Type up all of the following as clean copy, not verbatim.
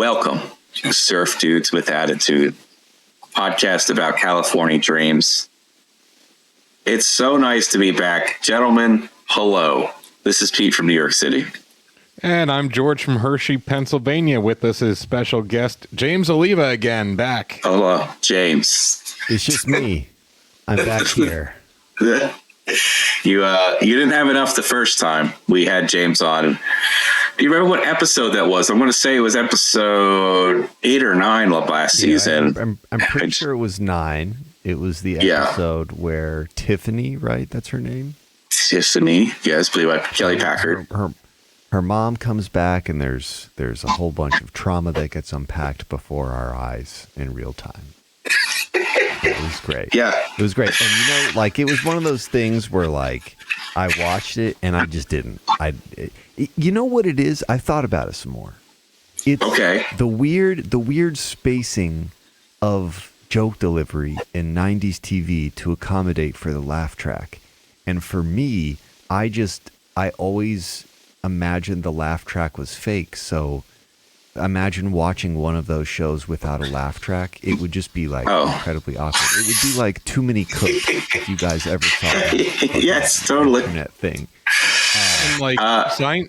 Welcome to Surf Dudes with Attitude, podcast about California dreams. It's so nice to be back. Gentlemen, hello. This is Pete from New York City. And I'm George from Hershey, Pennsylvania. With us is special guest James Oliva again, back. Hello, James. It's just me. I'm back here. You didn't have enough the first time we had James on. Do you remember what episode that was? I'm going to say it was episode 8 or 9 of last season. I'm pretty sure it was 9. It was the episode where Tiffany, right? That's her name? Tiffany, yes, played by Kelly Packard. Her mom comes back, and there's a whole bunch of trauma that gets unpacked before our eyes in real time. It was great. Yeah. It was great. And, it was one of those things where, I watched it, and I just didn't. You know what it is? I thought about it some more. It's the weird spacing of joke delivery in 90s TV to accommodate for the laugh track. And for me, I always imagined the laugh track was fake. So imagine watching one of those shows without a laugh track. It would just be incredibly awkward. It would be like Too Many Cooks, if you guys ever saw that. Yes, totally. Internet thing.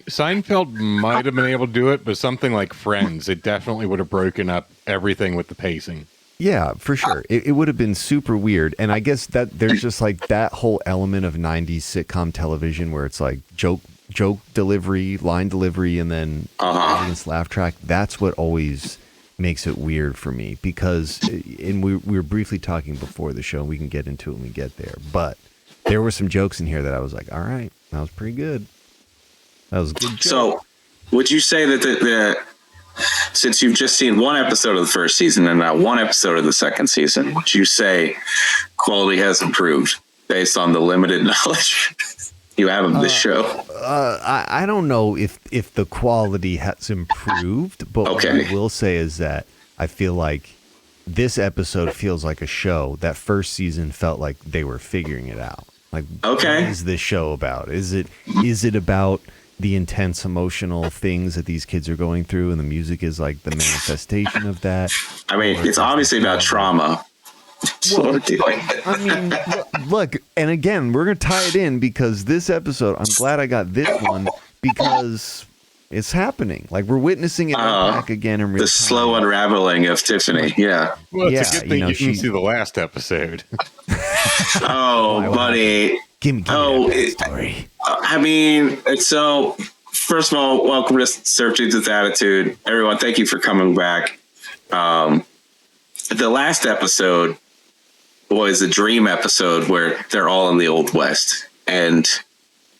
Seinfeld might have been able to do it, but something like Friends, it definitely would have broken up everything with the pacing. Yeah, for sure. It would have been super weird. And I guess that there's just that whole element of 90s sitcom television where it's joke delivery, line delivery, and then audience laugh track. That's what always makes it weird for me because, and we were briefly talking before the show, and we can get into it when we get there, but there were some jokes in here that I was like, all right, that was pretty good. That was a good joke. So would you say that since you've just seen one episode of the first season and not one episode of the second season, would you say quality has improved based on the limited knowledge you have of this show? I don't know if the quality has improved, but what I will say is that I feel like this episode feels like a show. That first season felt like they were figuring it out. What is this show about? Is it about the intense emotional things that these kids are going through, and the music is the manifestation of that? I mean, it's obviously about trauma. Well, I mean, look, and again, we're going to tie it in because this episode, I'm glad I got this one because it's happening. We're witnessing it back again in real time. The slow unraveling of Tiffany. Yeah. Well, it's a good thing you didn't see the last episode. Oh, buddy. Give me that story. I mean, so first of all, welcome to Surf Dudes with Attitude. Everyone, thank you for coming back. The last episode was a dream episode where they're all in the Old West. And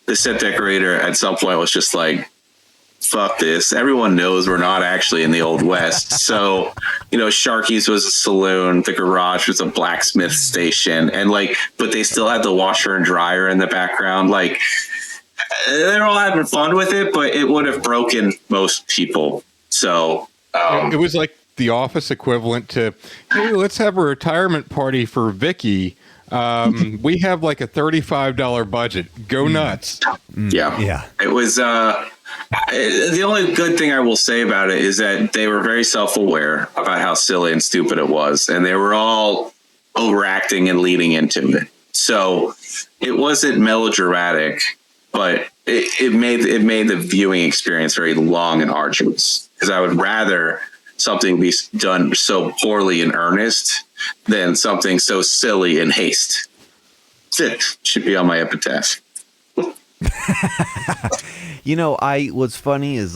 the set decorator at some point was just like, fuck this. Everyone knows we're not actually in the Old West. So, Sharkey's was a saloon. The garage was a blacksmith station. And but they still had the washer and dryer in the background. They're all having fun with it, but it would have broken most people. So it was like the Office equivalent to, hey, let's have a retirement party for Vicky. We have a $35 budget. Go nuts. Yeah. It was the only good thing I will say about it is that they were very self-aware about how silly and stupid it was, and they were all overacting and leading into it. So it wasn't melodramatic, but it made the viewing experience very long and arduous, because I would rather something be done so poorly in earnest than something so silly in haste. It should be on my epitaph. What's funny is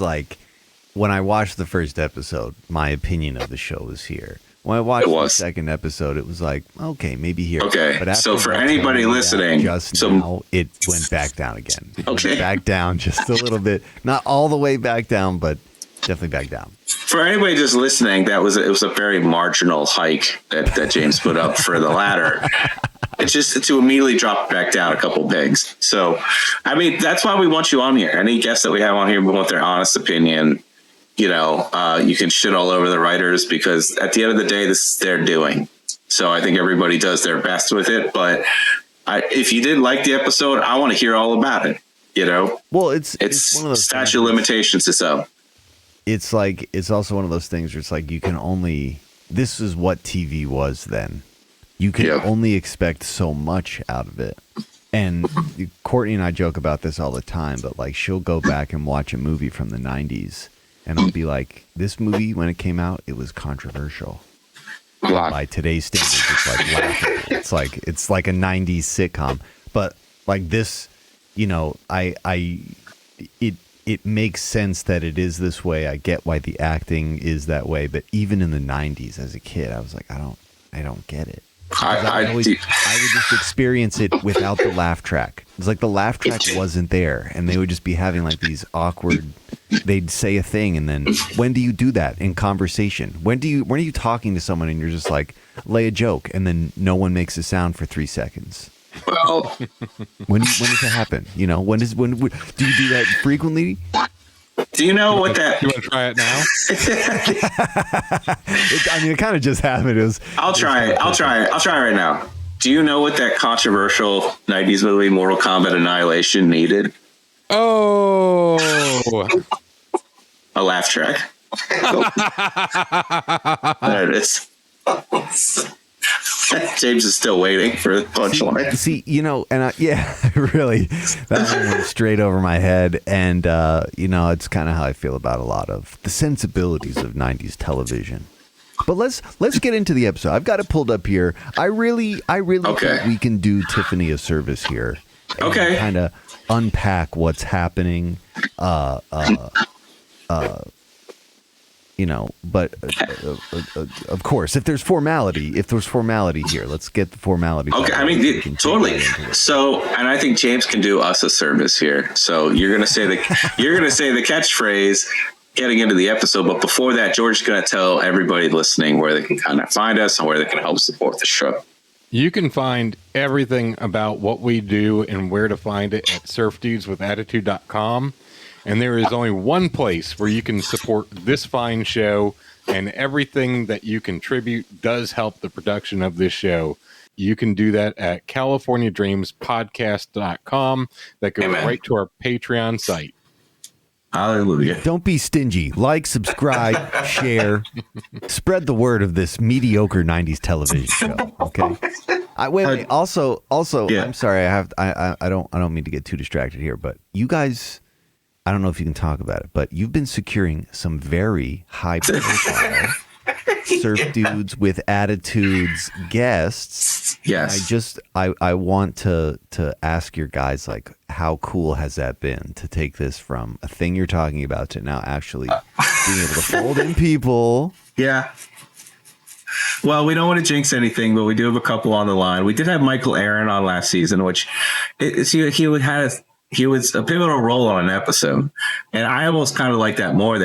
when I watched the first episode, my opinion of the show was here. When I watched the second episode, it was okay, maybe here. Okay, but so for anybody listening, now it went back down again. Okay. Went back down just a little bit. Not all the way back down, but definitely back down. For anybody just listening, it was a very marginal hike that James put up for the ladder. It's just to immediately drop back down a couple pegs. So, I mean, that's why we want you on here. Any guests that we have on here, we want their honest opinion. You can shit all over the writers because at the end of the day, this is their doing. So I think everybody does their best with it. But if you didn't like the episode, I want to hear all about it. Well, it's one of those statute of limitations is up. it's like, it's also one of those things where it's like, this is what TV was then. You can only expect so much out of it. And Courtney and I joke about this all the time, but like she'll go back and watch a movie from the 90s and I'll be like, this movie, when it came out, it was controversial. By today's standards, it's like laughable. It's like a 90s sitcom. But like this, you know, it makes sense that it is this way. I get why the acting is that way, but even in the 90s as a kid, I was like, I don't get it. I would just experience it without the laugh track. It's like the laugh track wasn't there, and they would just be having like these awkward. They'd say a thing, and then when do you do that in conversation? When are you talking to someone and you're just like lay a joke, and then no one makes a sound for 3 seconds? Well, when does it happen? You know, when do you do that frequently? Do you know what that? You want to try it now? It kind of just happened. I'll try it right now. Do you know what that controversial 90s movie, Mortal Kombat Annihilation, needed? Oh, a laugh track. There it is. James is still waiting for the punchline. See, you know, and really, that one went straight over my head. And, you know, it's kind of how I feel about a lot of the sensibilities of 90s television. But let's get into the episode. I've got it pulled up here. I really think we can do Tiffany a service here. And kind of unpack what's happening. You know, but of course, if there's formality here, let's get the formality. Okay, I mean, totally. So, and I think James can do us a service here. So you're gonna say the catchphrase, getting into the episode. But before that, George is gonna tell everybody listening where they can kind of find us and where they can help support the show. You can find everything about what we do and where to find it at surfdudeswithattitude.com. And there is only one place where you can support this fine show, and everything that you contribute does help the production of this show. You can do that at CaliforniaDreamsPodcast.com. That goes right to our Patreon site. Hallelujah. Don't be stingy. Like, subscribe, share, spread the word of this mediocre 90s television show. Okay. Wait. Also, yeah. I'm sorry. I don't mean to get too distracted here, but you guys, I don't know if you can talk about it, but you've been securing some very high profile Surf Dudes with Attitudes guests. Yes. I want to ask your guys, like, how cool has that been to take this from a thing you're talking about to now actually being able to fold in people? Yeah. Well, we don't want to jinx anything, but we do have a couple on the line. We did have Michael Aaron on last season, which he was a pivotal role on an episode, and I almost kind of like that more.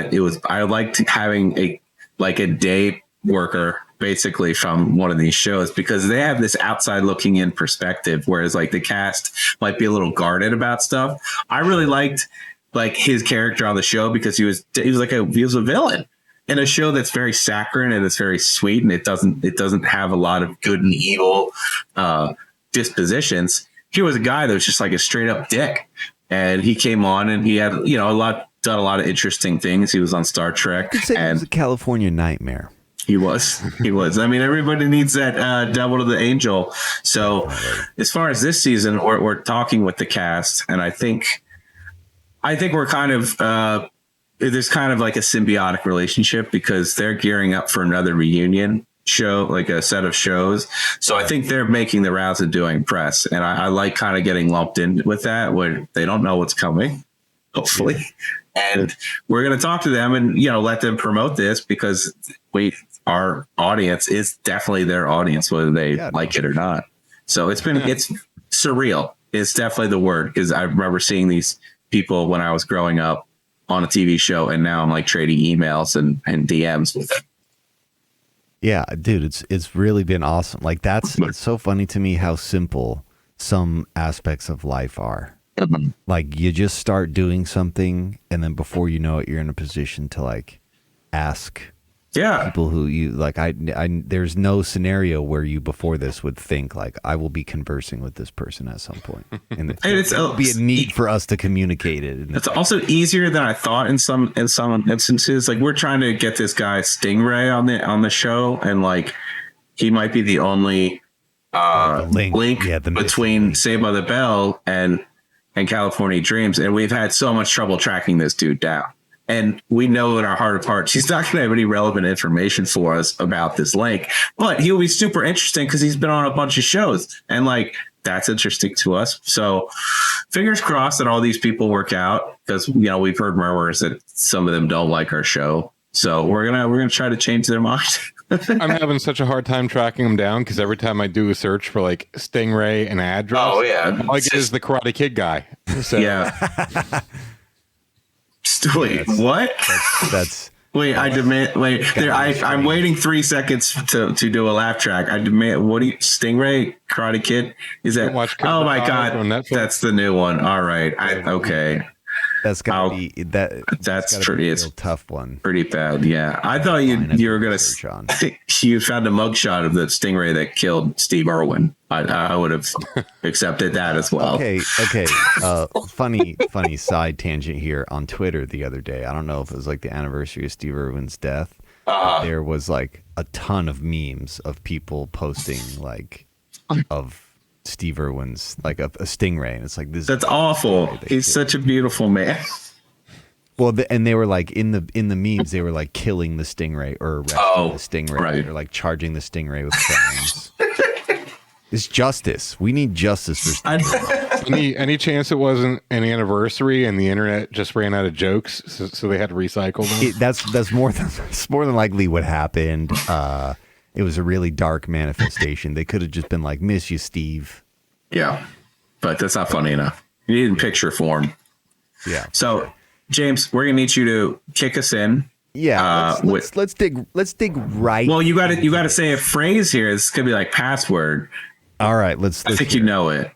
I liked having a day worker basically from one of these shows, because they have this outside looking in perspective, whereas like the cast might be a little guarded about stuff. I really liked like his character on the show because he was a villain in a show that's very saccharine and it's very sweet, and it doesn't have a lot of good and evil dispositions. He was a guy that was just like a straight up dick, and he came on and he had, you know, done a lot of interesting things. He was on Star Trek. You could say he was a California nightmare. He was. I mean, everybody needs that devil to the angel. So as far as this season, we're talking with the cast, and I think we're kind of there's kind of like a symbiotic relationship, because they're gearing up for another reunion show, like a set of shows. So I think they're making the rounds and doing press, and I like kind of getting lumped in with that where they don't know what's coming, hopefully. And we're going to talk to them and, you know, let them promote this, because our audience is definitely their audience, whether they like it or not. So it's surreal. It's definitely the word, because I remember seeing these people when I was growing up on a TV show, and now I'm like trading emails and DMs with them. Yeah, dude, it's really been awesome. Like it's so funny to me how simple some aspects of life are. Like you just start doing something, and then before you know it, you're in a position to like ask Yeah. People who you like, I there's no scenario where you before this would think like I will be conversing with this person at some point, and there'll be a need for us to communicate it. It's also easier than I thought in some instances. Like we're trying to get this guy Stingray on the show, and like he might be the only link between Saved by the Bell and California Dreams, and we've had so much trouble tracking this dude down. And we know in our heart of hearts, he's not going to have any relevant information for us about this link, but he'll be super interesting because he's been on a bunch of shows, and like that's interesting to us. So fingers crossed that all these people work out, because we've heard murmurs that some of them don't like our show. So we're gonna try to change their mind. I'm having such a hard time tracking them down because every time I do a search for like Stingray and address, all I get is the Karate Kid guy. So. Yeah. Wait, what? That's wait. I demand. Wait, there. I'm waiting 3 seconds to do a laugh track. I demand. What do you? Stingray, Karate Kid? Is that? Oh my God, that's the new one. All right. Okay. That's gotta be that. That's pretty. It's a tough one. Pretty bad. Yeah, I thought you were gonna. You found a mugshot of the Stingray that killed Steve Irwin. I would have accepted that as well. Okay. Funny side tangent here. On Twitter the other day, I don't know if it was like the anniversary of Steve Irwin's death. There was like a ton of memes of people posting like of Steve Irwin's like a Stingray, and it's like this. That's awful. He's such a beautiful man. Well, and they were like in the memes, they were like killing the Stingray or arresting the Stingray, right. Or like charging the Stingray with crimes. It's justice. We need justice for Stingray. Any chance it wasn't an anniversary and the internet just ran out of jokes, so they had to recycle them? That's more than likely what happened. It was a really dark manifestation. They could have just been like, "Miss you, Steve." Yeah, but that's not funny enough. You need in picture form. Yeah. So, James, we're gonna need you to kick us in. Yeah. Let's dig right. Well, you got to say a phrase here. It's gonna be like password. All right. I think you know it.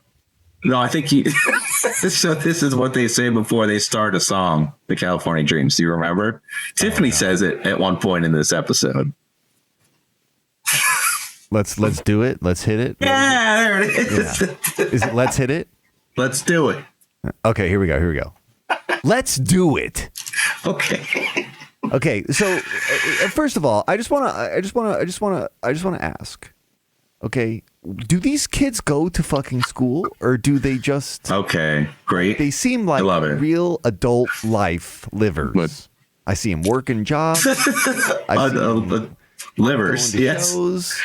No, I think you. So this is what they say before they start a song, "The California Dreams." Do you remember? Tiffany says it at one point in this episode. Let's do it. Let's hit it. Yeah, there it is. Yeah. Is it let's hit it? Let's do it. Okay, here we go. Let's do it. Okay. So first of all, I just want to ask. Okay, do these kids go to fucking school, or do they just? Okay, great. They seem like real adult life livers. What? I see them working jobs. Livers, yes. Shows.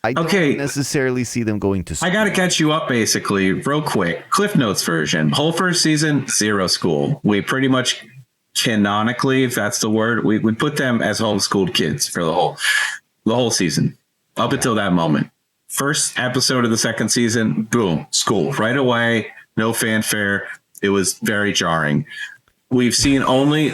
I don't necessarily see them going to school. I got to catch you up basically real quick. Cliff Notes version. Whole first season, zero school. We pretty much canonically, if that's the word, we put them as homeschooled kids for the whole season up until that moment. First episode of the second season, boom, school right away. No fanfare. It was very jarring. We've only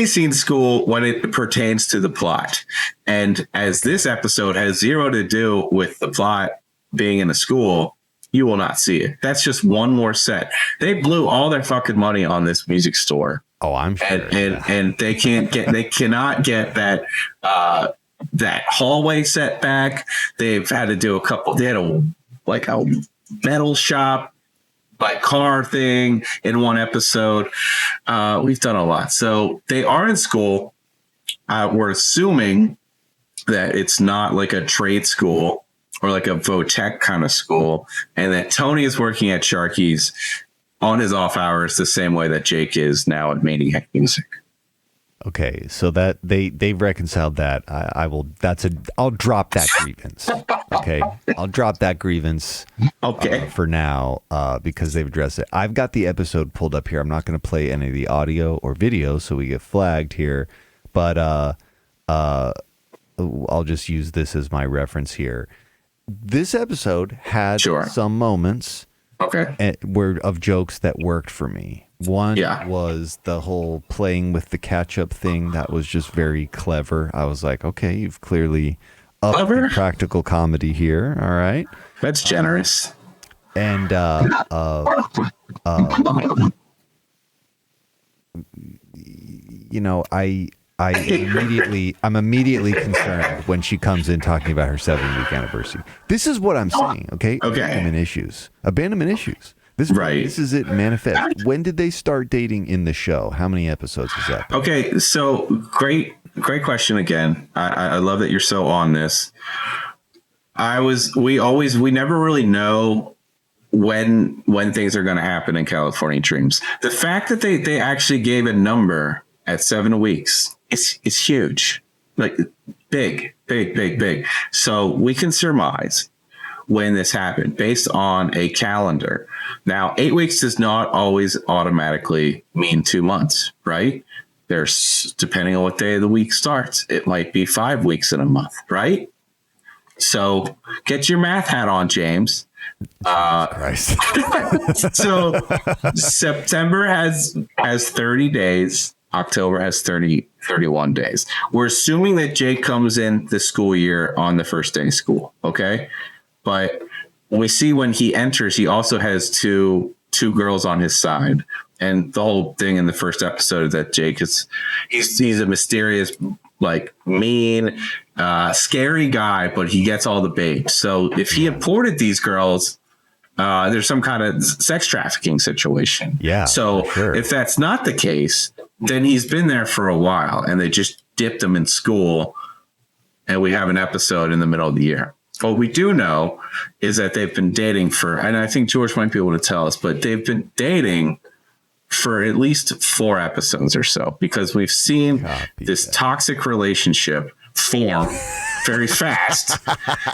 seen school when it pertains to the plot. And as this episode has zero to do with the plot being in a school, you will not see it. That's just one more set. They blew all their fucking money on this music store. Oh, I'm sure. And they cannot get that hallway set back. They've had to do they had a metal shop, car thing in one episode. We've done a lot. So they are in school. We're assuming that it's not like a trade school or like a vo-tech kind of school, and that Tony is working at Sharkey's on his off hours the same way that Jake is now at Maniac Music. Okay, so that they've reconciled that. I'll drop that grievance. Okay, I'll drop that grievance. Okay, for now, because they've addressed it. I've got the episode pulled up here. I'm not going to play any of the audio or video, so we get flagged here. But I'll just use this as my reference here. This episode had some moments, of jokes that worked for me. One was the whole playing with the ketchup thing. That was just very clever. I was like, okay, you've clearly upped the practical comedy here. All right. That's generous. And I'm immediately concerned when she comes in talking about her 7-week anniversary. This is what I'm saying. Okay. Abandonment issues. This is it manifest. When did they start dating in the show? How many episodes was that? Okay, so great question again. I love that you're so on this. We never really know when things are going to happen in California Dreams. The fact that they actually gave a number at 7 weeks is huge, like big. So we can surmise when this happened based on a calendar. Now, 8 weeks does not always automatically mean 2 months, right? There's, depending on what day of the week starts, it might be 5 weeks in a month, right? So get your math hat on, James. Christ. So September has 30 days. October has 31 days. We're assuming that Jake comes in the school year on the first day of school. Okay. But we see when he enters, he also has two girls on his side. And the whole thing in the first episode is that Jake he's a mysterious, like mean, scary guy, but he gets all the babes. So if he imported these girls, there's some kind of sex trafficking situation. Yeah. So if that's not the case, then he's been there for a while and they just dipped him in school and we have an episode in the middle of the year. What we do know is that they've been dating and I think George might be able to tell us, but they've been dating for at least 4 episodes or so, because we've seen this toxic relationship form very fast.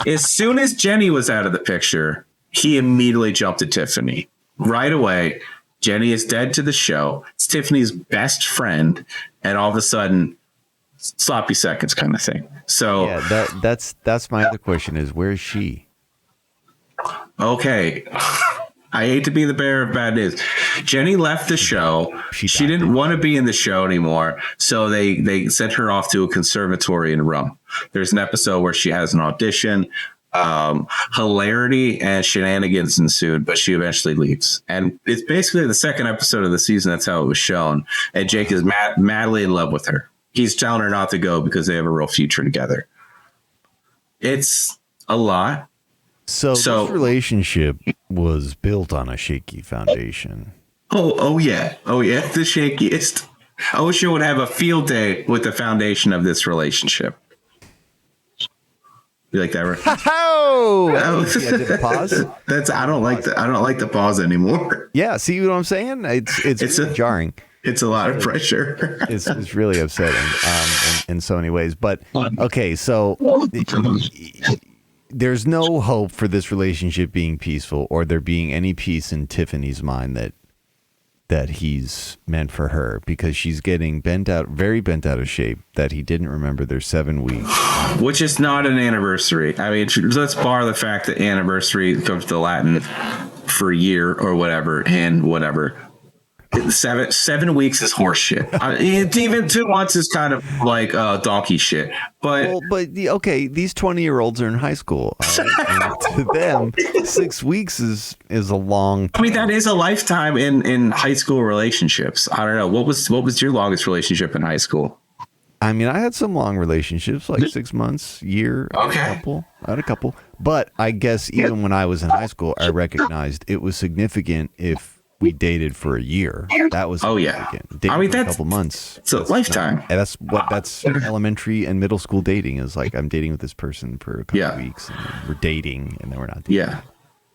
As soon as Jenny was out of the picture, he immediately jumped at Tiffany right away. Jenny is dead to the show. It's Tiffany's best friend. And all of a sudden, sloppy seconds kind of thing. So yeah, that's my other question is, where is she? Okay. I hate to be the bearer of bad news. Jenny left the show. She didn't want to be in the show anymore. So they sent her off to a conservatory in Rome. There's an episode where she has an audition. Hilarity and shenanigans ensued, but she eventually leaves. And it's basically the second episode of the season. That's how it was shown. And Jake is madly in love with her. He's telling her not to go because they have a real future together. It's a lot. So this relationship was built on a shaky foundation. Oh yeah. The shakiest. OSHA would have a field day with the foundation of this relationship. You like that, right? Oh, did the pause. I don't like the pause anymore. Yeah, see what I'm saying? It's really jarring. It's a lot of pressure. It's really upsetting in so many ways. But okay, so there's no hope for this relationship being peaceful, or there being any peace in Tiffany's mind that he's meant for her, because she's getting very bent out of shape, that he didn't remember their 7 weeks. Which is not an anniversary. I mean, let's bar the fact that anniversary comes to Latin for a year or whatever, and whatever. 7 weeks is horse shit. Even 2 months is kind of like donkey shit. But these 20-year-olds are in high school. And to them, 6 weeks is a long time. I mean, that is a lifetime in high school relationships. I don't know. What was your longest relationship in high school? I mean, I had some long relationships, like 6 months, year. Okay. I had a couple. But I guess even when I was in high school, I recognized it was significant if we dated for a year. That was significant. Dating for a couple months. It's a lifetime. And that's elementary and middle school dating is like. I'm dating with this person for a couple of weeks, and we're dating, and then we're not dating. Yeah.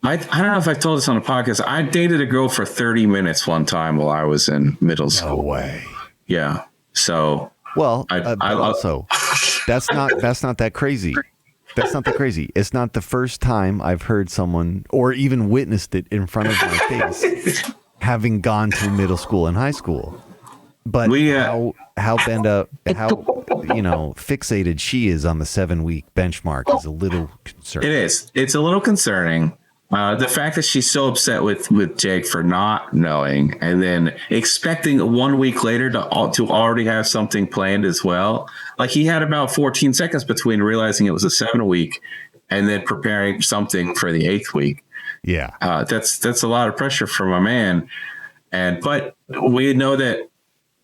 I don't know if I told this on the podcast. I dated a girl for 30 minutes one time while I was in middle school. No way. Yeah. So. Well, also, that's not that crazy. That's not that crazy. It's not the first time I've heard someone or even witnessed it in front of my face, having gone through middle school and high school. But how bent up, how fixated she is on the 7 week benchmark is a little concerning. It is. It's a little concerning. The fact that she's so upset with Jake for not knowing, and then expecting 1 week later to already have something planned as well. Like, he had about 14 seconds between realizing it was a 7 week and then preparing something for the 8th week. Yeah. That's a lot of pressure from a man. But we know that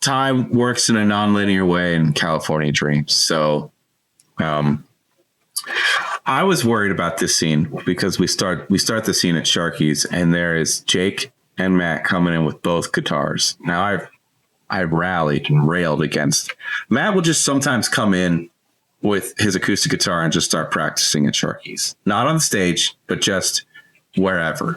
time works in a nonlinear way in California Dreams. So, I was worried about this scene because we start the scene at Sharky's, and there is Jake and Matt coming in with both guitars. Now I've rallied and railed against Matt. Will just sometimes come in with his acoustic guitar and just start practicing at Sharky's, not on the stage, but just wherever.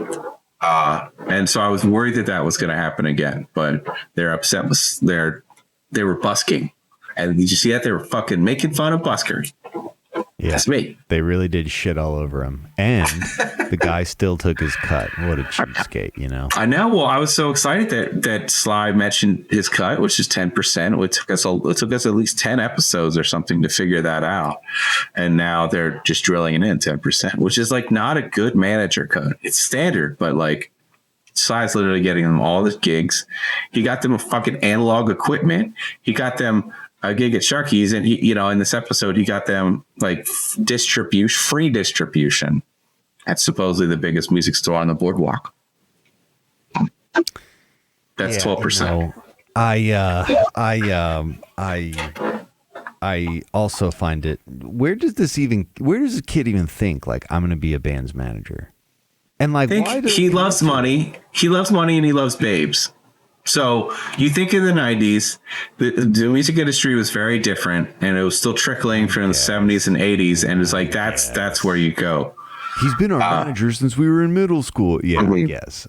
And so I was worried that was going to happen again, but they're upset. They were busking, and did you see that? They were fucking making fun of buskers. Yeah, that's me. They really did shit all over him, and the guy still took his cut. What a cheapskate, you know. I know. Well, I was so excited that Sly mentioned his cut, which is 10%. It took us at least 10 episodes or something to figure that out, and now they're just drilling it in 10%, which is like not a good manager cut. It's standard, but like Sly's literally getting them all the gigs. He got them a fucking analog equipment. He got them a gig at Sharky's, and he, in this episode, he got them like free distribution at supposedly the biggest music store on the boardwalk. That's 12%. I also find it. Where does a kid even think like I'm going to be a band's manager? And like, he loves money. He loves money and he loves babes. So you think in the 90s, the music industry was very different, and it was still trickling from the 70s and 80s. And it's like, that's where you go. He's been our manager since we were in middle school. Yeah,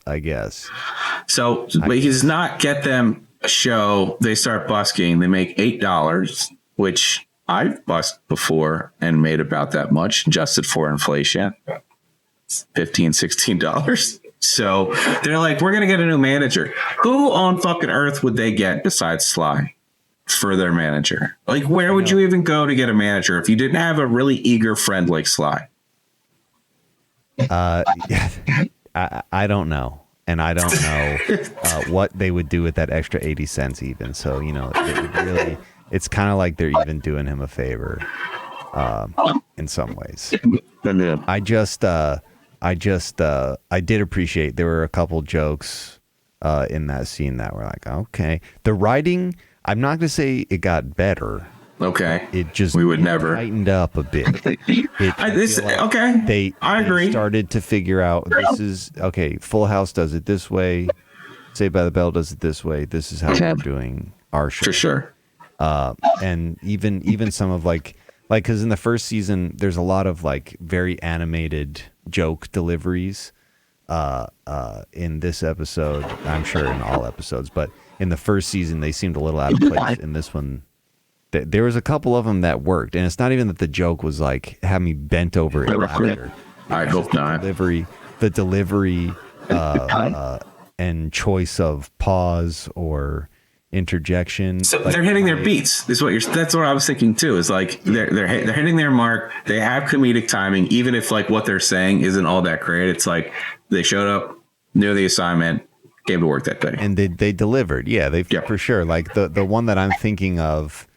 I guess. So, but he does not get them a show. They start busking. They make $8, which I've busked before and made about that much, adjusted for inflation. $15, $16. So they're like, we're going to get a new manager. Who on fucking earth would they get besides Sly for their manager? Like, where would you even go to get a manager if you didn't have a really eager friend like Sly? I don't know. And I don't know what they would do with that extra 80 cents even. So, it's kind of like they're even doing him a favor in some ways. I did appreciate there were a couple jokes in that scene that were like, okay. The writing, I'm not going to say it got better. Okay. It just tightened up a bit. I agree. They started to figure out this is okay. Full House does it this way. Saved by the Bell does it this way. This is how we're doing our show. For sure. And even some of like because in the first season there's a lot of like very animated joke deliveries in this episode. I'm sure in all episodes, but in the first season they seemed a little out of place. In this one, there was a couple of them that worked, and it's not even that the joke was like have me bent over in laughter. I hope not. The delivery and choice of pause or interjection. So they're hitting their beats. That's what I was thinking too. Is like they're hitting their mark. They have comedic timing, even if like what they're saying isn't all that great. It's like they showed up, knew the assignment, came to work that day, and they delivered. Yeah, for sure. Like the one that I'm thinking of,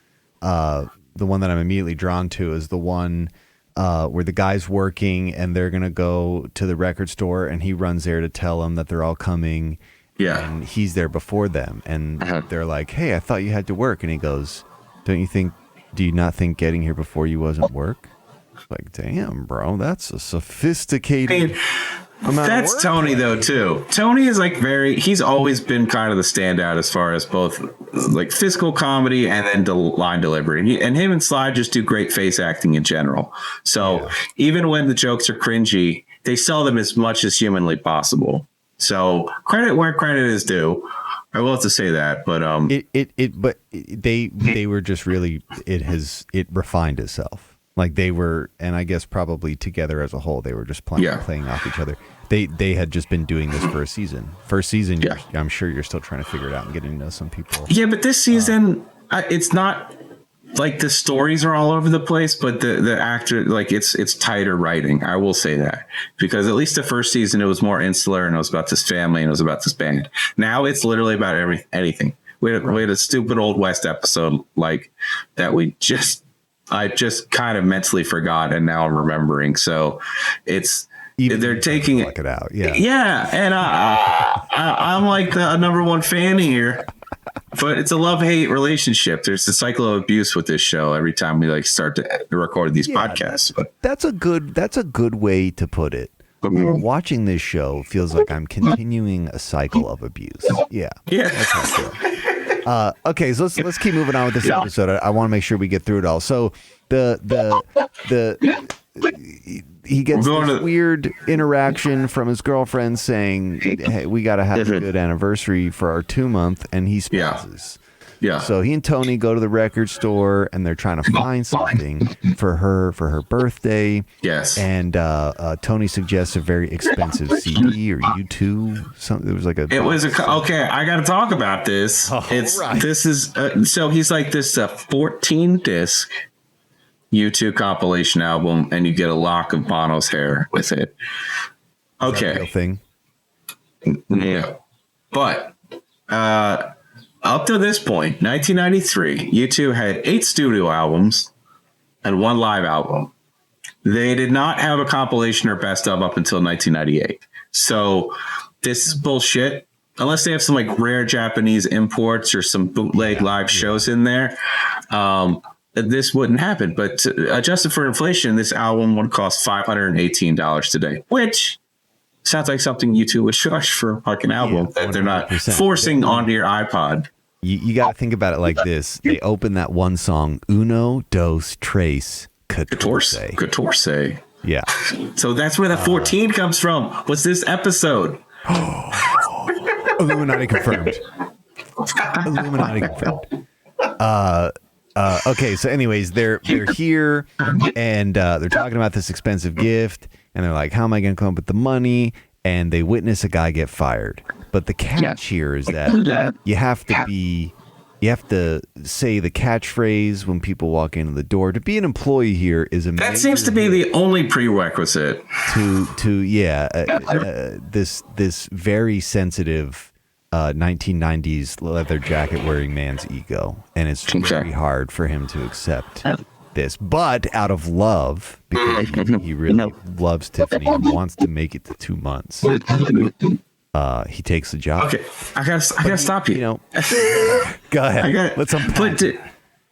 the one that I'm immediately drawn to is the one where the guy's working and they're gonna go to the record store, and he runs there to tell them that they're all coming. Yeah. And he's there before them, and they're like, hey, I thought you had to work. And he goes, do you not think getting here before you wasn't work? Like, damn, bro, that's a sophisticated that's Tony though too. Tony is like he's always been kind of the standout as far as both like physical comedy and then line delivery. And him and Sly just do great face acting in general. So even when the jokes are cringy, they sell them as much as humanly possible. So credit where credit is due. I will have to say that, but but they were just really it refined itself. Like they were, and I guess probably together as a whole, they were just playing off each other. They had just been doing this for a season. First season, I'm sure you're still trying to figure it out and getting to know some people. Yeah, but this season, it's not like the stories are all over the place, but the actor, like it's tighter writing. I will say that, because at least the first season, it was more insular and it was about this family and it was about this band. Now it's literally about anything. We had a stupid Old West episode like that I just kind of mentally forgot, and now I'm remembering. So they're taking it out. Yeah. And I'm like the number one fan here. but it's a love-hate relationship. There's a cycle of abuse with this show every time we start to record these podcasts. That's a good way to put it. Watching this show feels like I'm continuing a cycle of abuse. Yeah. That's how I feel. Okay, so let's keep moving on with this episode. I want to make sure we get through it all. So he gets this weird interaction from his girlfriend saying, "Hey, we got to have a good anniversary for our 2-month," and he spouses. Yeah. So he and Tony go to the record store and they're trying to find something for her birthday. Yes. And Tony suggests a very expensive CD or U2. Something. It was like okay. I got to talk about this. This is so he's like this 14 disc U2 compilation album, and you get a lock of Bono's hair with it. Okay. Real thing. Yeah. But up to this point, 1993, U2 had 8 studio albums and 1 live album. They did not have a compilation or best of up until 1998. So this is bullshit. Unless they have some rare Japanese imports or some bootleg live shows in there, this wouldn't happen. But adjusted for inflation, this album would cost $518 today, which sounds like something U2 would charge for an album that they're not forcing onto your iPod. You got to think about it like this. They open that one song, Uno, Dos, Tres, Catorce. Yeah. So that's where the 14 comes from. What's this episode? Illuminati confirmed. Okay, so anyways, they're here and they're talking about this expensive gift, and they're like, how am I going to come up with the money? And they witness a guy get fired. But the catch here is that you have to say the catchphrase when people walk into the door. To be an employee here is amazing. That seems to be the only prerequisite this very sensitive 1990s leather jacket wearing man's ego, and it's very hard for him to accept this, but out of love, because he really loves Tiffany and wants to make it to 2 months, he takes the job. Okay, I gotta stop you. Go ahead. Let's unpack. But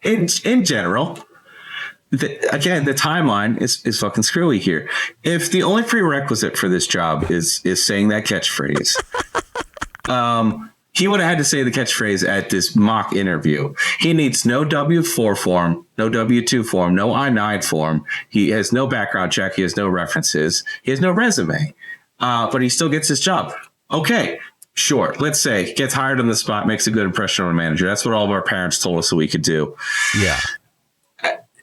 in general, the timeline is fucking screwy here. If the only prerequisite for this job is saying that catchphrase, he would have had to say the catchphrase at this mock interview. He needs no W-4 form, no W-2 form, no I-9 form. He has no background check. He has no references. He has no resume. But he still gets his job. Okay, sure. Let's say he gets hired on the spot, makes a good impression on a manager. That's what all of our parents told us that we could do. Yeah.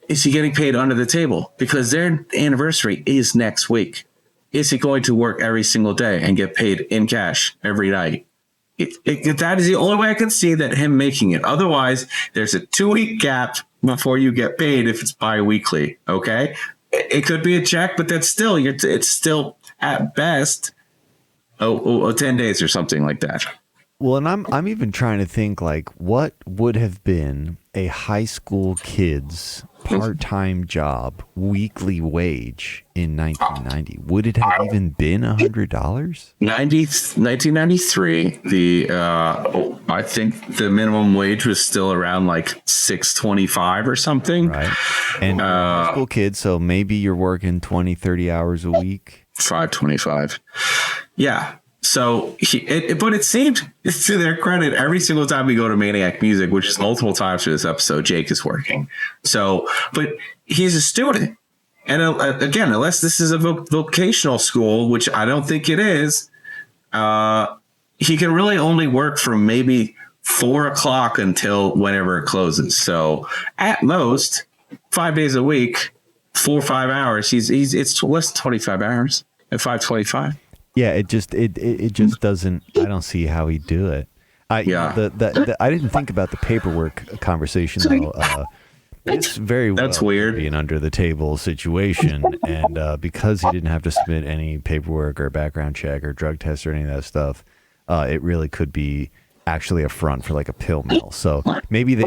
Is he getting paid under the table? Because their anniversary is next week. Is he going to work every single day and get paid in cash every night? That is the only way I can see that him making it. Otherwise, there's a 2-week gap before you get paid if it's bi-weekly. Okay, it could be a check, but that's still it's still at best 10 days or something like that. Well, and I'm even trying to think what would have been a high school kid's part-time job weekly wage in 1990. Would it have even been $100? 1993, I think the minimum wage was still around $6.25 or something. Right. And high school kids, so maybe you're working 20, 30 hours a week. $5.25. Yeah. So, but it seemed, to their credit, every single time we go to Maniac Music, which is multiple times for this episode, Jake is working. So, but he's a student. And again, unless this is a vocational school, which I don't think it is, he can really only work from maybe 4 o'clock until whenever it closes. So at most 5 days a week, 4 or 5 hours. It's less than 25 hours at $5.25. Yeah, it just doesn't. I don't see how he'd do it. I didn't think about the paperwork conversation though. It's very that's weird. Be an under the table situation, and because he didn't have to submit any paperwork or background check or drug test or any of that stuff, it really could be actually a front for like a pill mill. So maybe they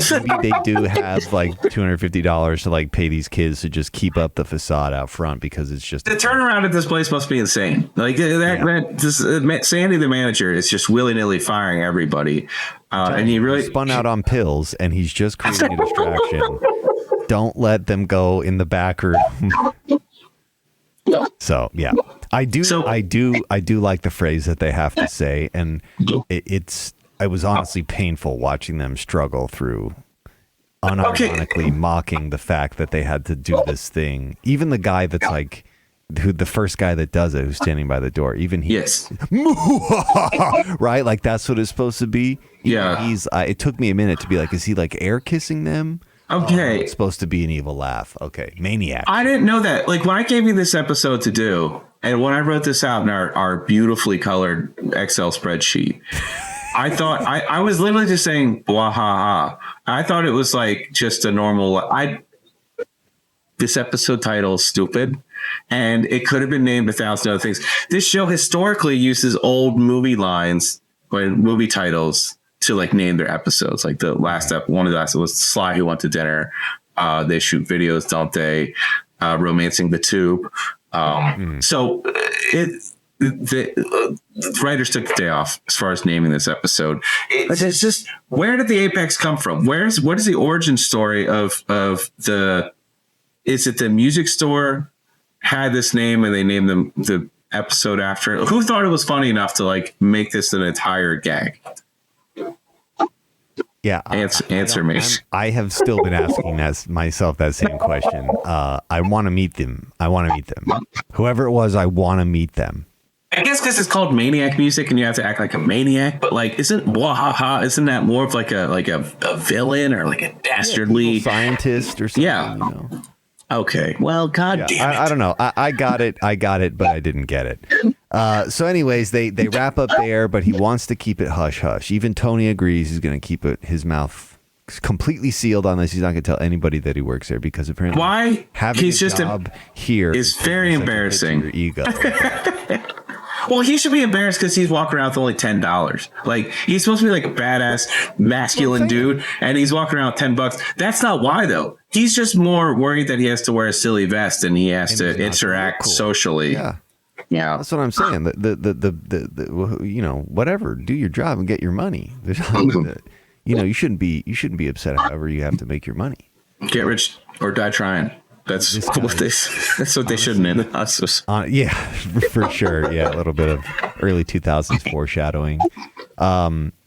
do have like $250 to like pay these kids to just keep up the facade out front, because it's just the turnaround at this place must be insane. Like Sandy, the manager, is just willy-nilly firing everybody. And he really spun out on pills, and he's just creating a distraction. Don't let them go in the back room. So yeah, I do like the phrase that they have to say, and it was honestly painful watching them struggle through, unironically mocking the fact that they had to do this thing. Even the guy that's like, the first guy that does it, who's standing by the door, even he, yes, right? Like that's what it's supposed to be. Yeah, it took me a minute to be like, is he like air kissing them? Okay. It's supposed to be an evil laugh. Okay. Maniac. I didn't know that. Like when I gave you this episode to do, and when I wrote this out in our beautifully colored Excel spreadsheet, I thought I was literally just saying, "Blah ha ha." I thought it was like just a normal. This episode title is stupid, and it could have been named 1,000 other things. This show historically uses old movie lines or movie titles to like name their episodes. Like the last one of the last was Sly Who Went to Dinner. They shoot videos, don't they? Romancing the Tube. So the writers took the day off as far as naming this episode. It's just, where did the Apex come from? What is the origin story of the? Is it the music store had this name and they named them the episode after it? Who thought it was funny enough to like make this an entire gag? Yeah, answer me. I have still been asking myself that same question. I want to meet them. Whoever it was, I want to meet them. I guess because it's called maniac music and you have to act like a maniac, but like, isn't that more of like a villain or like a dastardly scientist or something? Yeah. You know? Okay. Well, God damn it. I don't know. I got it, but I didn't get it. So anyways, they wrap up there, but he wants to keep it hush hush. Even Tony agrees he's going to keep his mouth completely sealed on this. He's not going to tell anybody that he works there, because apparently having a job here is very embarrassing. Your ego. Well, he should be embarrassed because he's walking around with only $10. Like, he's supposed to be like a badass, masculine dude, and he's walking around with $10. That's not why, though. He's just more worried that he has to wear a silly vest and he has to interact socially. Yeah. Yeah, that's what I'm saying. The you know, whatever, do your job and get your money. You know, you shouldn't be upset however you have to make your money. Get rich or die trying. That's what they should name us. Yeah, for sure. Yeah, a little bit of early 2000s foreshadowing.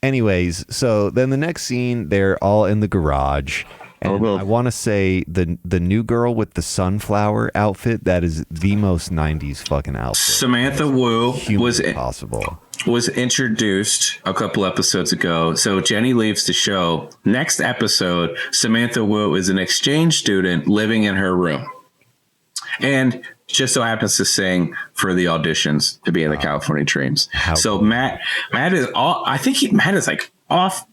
Anyways, so then the next scene, they're all in the garage. And I want to say the new girl with the sunflower outfit, that is the most 90s fucking outfit. Samantha Wu was introduced a couple episodes ago. So Jenny leaves the show. Next episode, Samantha Wu is an exchange student living in her room. And just so happens to sing for the auditions to be in the California Dreams. So Matt is all, I think Matt is like off.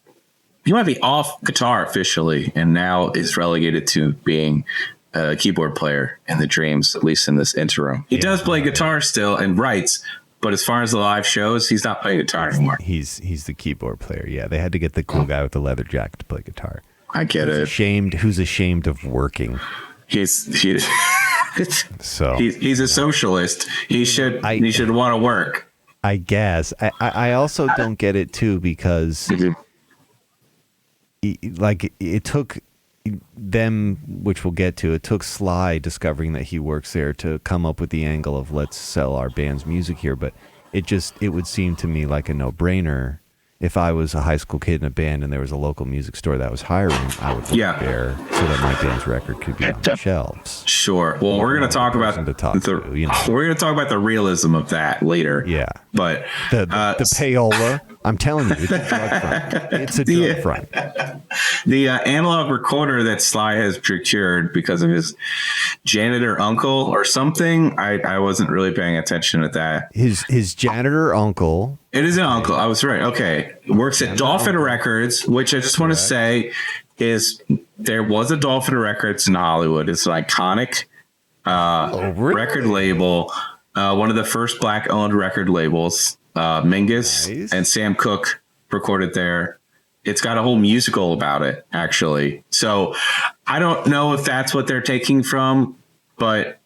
He might be off guitar officially, and now is relegated to being a keyboard player in the Dreams, at least in this interim. He does play guitar still and writes, but as far as the live shows, he's not playing guitar anymore. He's the keyboard player. Yeah, they had to get the cool guy with the leather jacket to play guitar. I get it. Who's ashamed of working? He's a socialist. He should want to work. I guess. I also don't get it too, because like it took them, which we'll get to, it took Sly discovering that he works there to come up with the angle of let's sell our band's music here. But it would seem to me like a no-brainer. If I was a high school kid in a band and there was a local music store that was hiring, I would work there so that my band's record could be on the shelves. Sure. Well, we're going to talk about we're going to talk about the realism of that later. Yeah. But the payola, I'm telling you, it's a drug front. It's a drug front. The analog recorder that Sly has procured because of his janitor uncle or something. I wasn't really paying attention to that. His janitor uncle. It is an uncle. I was right. Okay. Works at Dolphin Records, which I just want to say is there was a Dolphin Records in Hollywood. It's an iconic record label. One of the first black owned record labels. Mingus and Sam Cooke recorded there. It's got a whole musical about it, actually. So I don't know if that's what they're taking from, but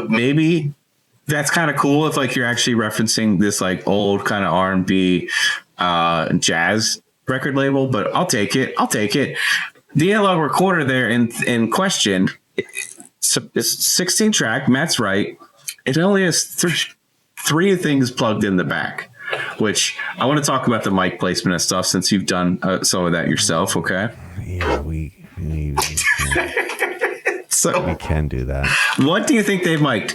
maybe that's kind of cool if like you're actually referencing this like old kind of R&B jazz record label. But I'll take it. The analog recorder there in question, it's 16 track. Matt's right. It only has three things plugged in the back, which I want to talk about the mic placement and stuff since you've done some of that yourself. Okay. Yeah, we So we can do that. What do you think they mic'd?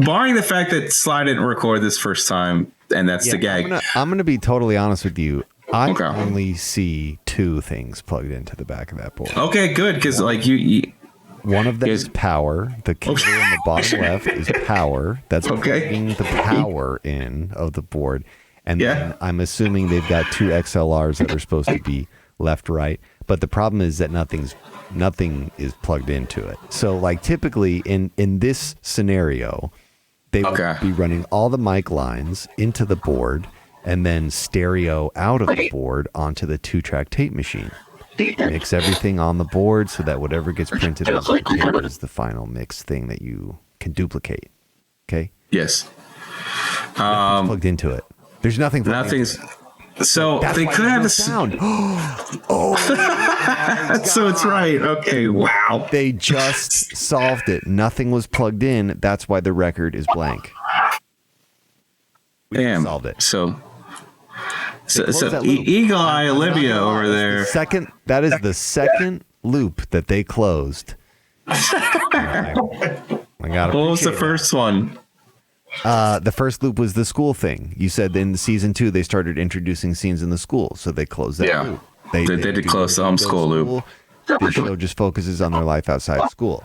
Barring the fact that Sly didn't record this first time, and that's the gag. I'm gonna be totally honest with you. I only see two things plugged into the back of that board. Okay, good, because like you one of them is power. The cable in the bottom left is power. That's plugging the power in of the board. And then I'm assuming they've got two XLRs that are supposed to be left, right. But the problem is that nothing is plugged into it. So like typically in this scenario, they would be running all the mic lines into the board and then stereo out of the board onto the 2-track tape machine. Mix everything on the board so that whatever gets printed on the tape is the final mix thing that you can duplicate. Okay? Yes. Nothing's plugged into it. There's nothing. Nothing's. So they could have a sound. So it's right. Okay. Wow. They just solved it. Nothing was plugged in. That's why the record is blank. Damn. Solved it. So Eagle Eye Olivia over there. That is the second loop that they closed. I got. What was the first one? The first loop was the school thing. You said in season 2 they started introducing scenes in the school, so they closed that loop. They did close the homeschool loop. The show just focuses on their life outside school.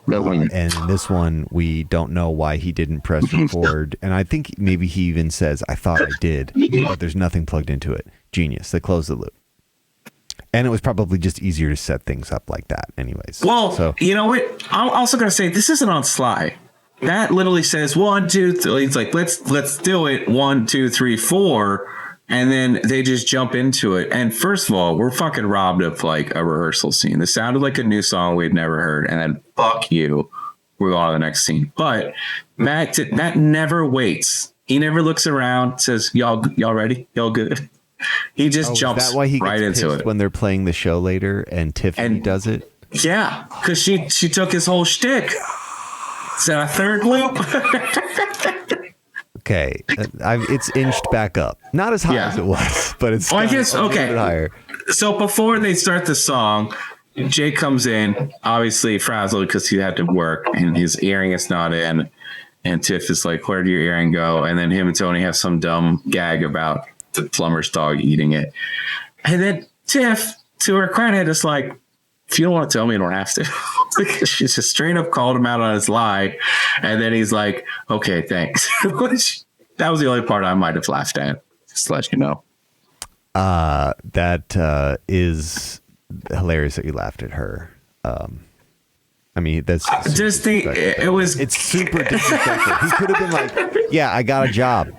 And in this one, we don't know why he didn't press record. And I think maybe he even says, I thought I did, but there's nothing plugged into it. Genius. They closed the loop. And it was probably just easier to set things up like that anyways. Well, you know what? I'm also going to say this isn't on Sly. That literally says 1, 2, 3. It's like, let's do it. 1, 2, 3, 4. And then they just jump into it. And first of all, we're fucking robbed of like a rehearsal scene. This sounded like a new song we'd never heard. And then fuck you, we're on to the next scene. But Matt never waits. He never looks around, says, y'all ready? Y'all good? He just jumps right into it. When they're playing the show later and Tiffany does it? Yeah, because she took his whole shtick. Is that a third loop? Okay, it's inched back up. Not as high as it was, but it's I guess a little bit higher. So before they start the song, Jay comes in, obviously frazzled because he had to work and his earring is not in. And Tiff is like, where did your earring go? And then him and Tony have some dumb gag about the plumber's dog eating it. And then Tiff, to her credit, is like, if you don't want to tell me, you don't have to. She just straight up called him out on his lie. And then he's like, okay, thanks. That was the only part I might have laughed at. Just to let you know. That is hilarious that you laughed at her. I mean, that's just it's super disrespectful. He could have been like, yeah, I got a job.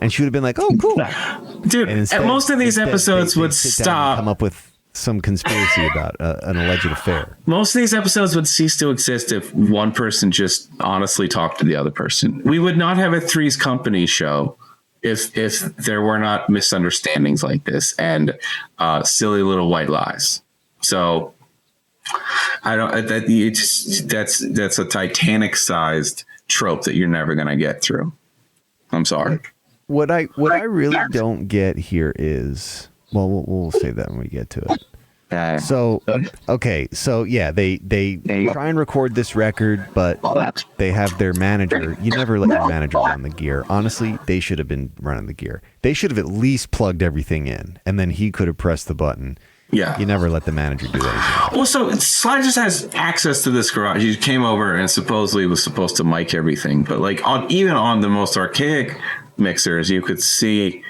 And she would have been like, oh, cool. Dude, instead, most of these episodes would stop. Come up with some conspiracy about an alleged affair. Most of these episodes would cease to exist if one person just honestly talked to the other person. We would not have a Three's Company show if there were not misunderstandings like this and silly little white lies. So I don't. That's a Titanic-sized trope that you're never going to get through. I'm sorry. What I really don't get here is. Well, we'll save that when we get to it. So, okay. So, yeah, they try and record this record, but they have their manager. You never let your manager run the gear. Honestly, they should have been running the gear. They should have at least plugged everything in, and then he could have pressed the button. Yeah. You never let the manager do anything. Well, so Sly just has access to this garage. He came over and supposedly was supposed to mic everything. But, like, even on the most archaic mixers, you could see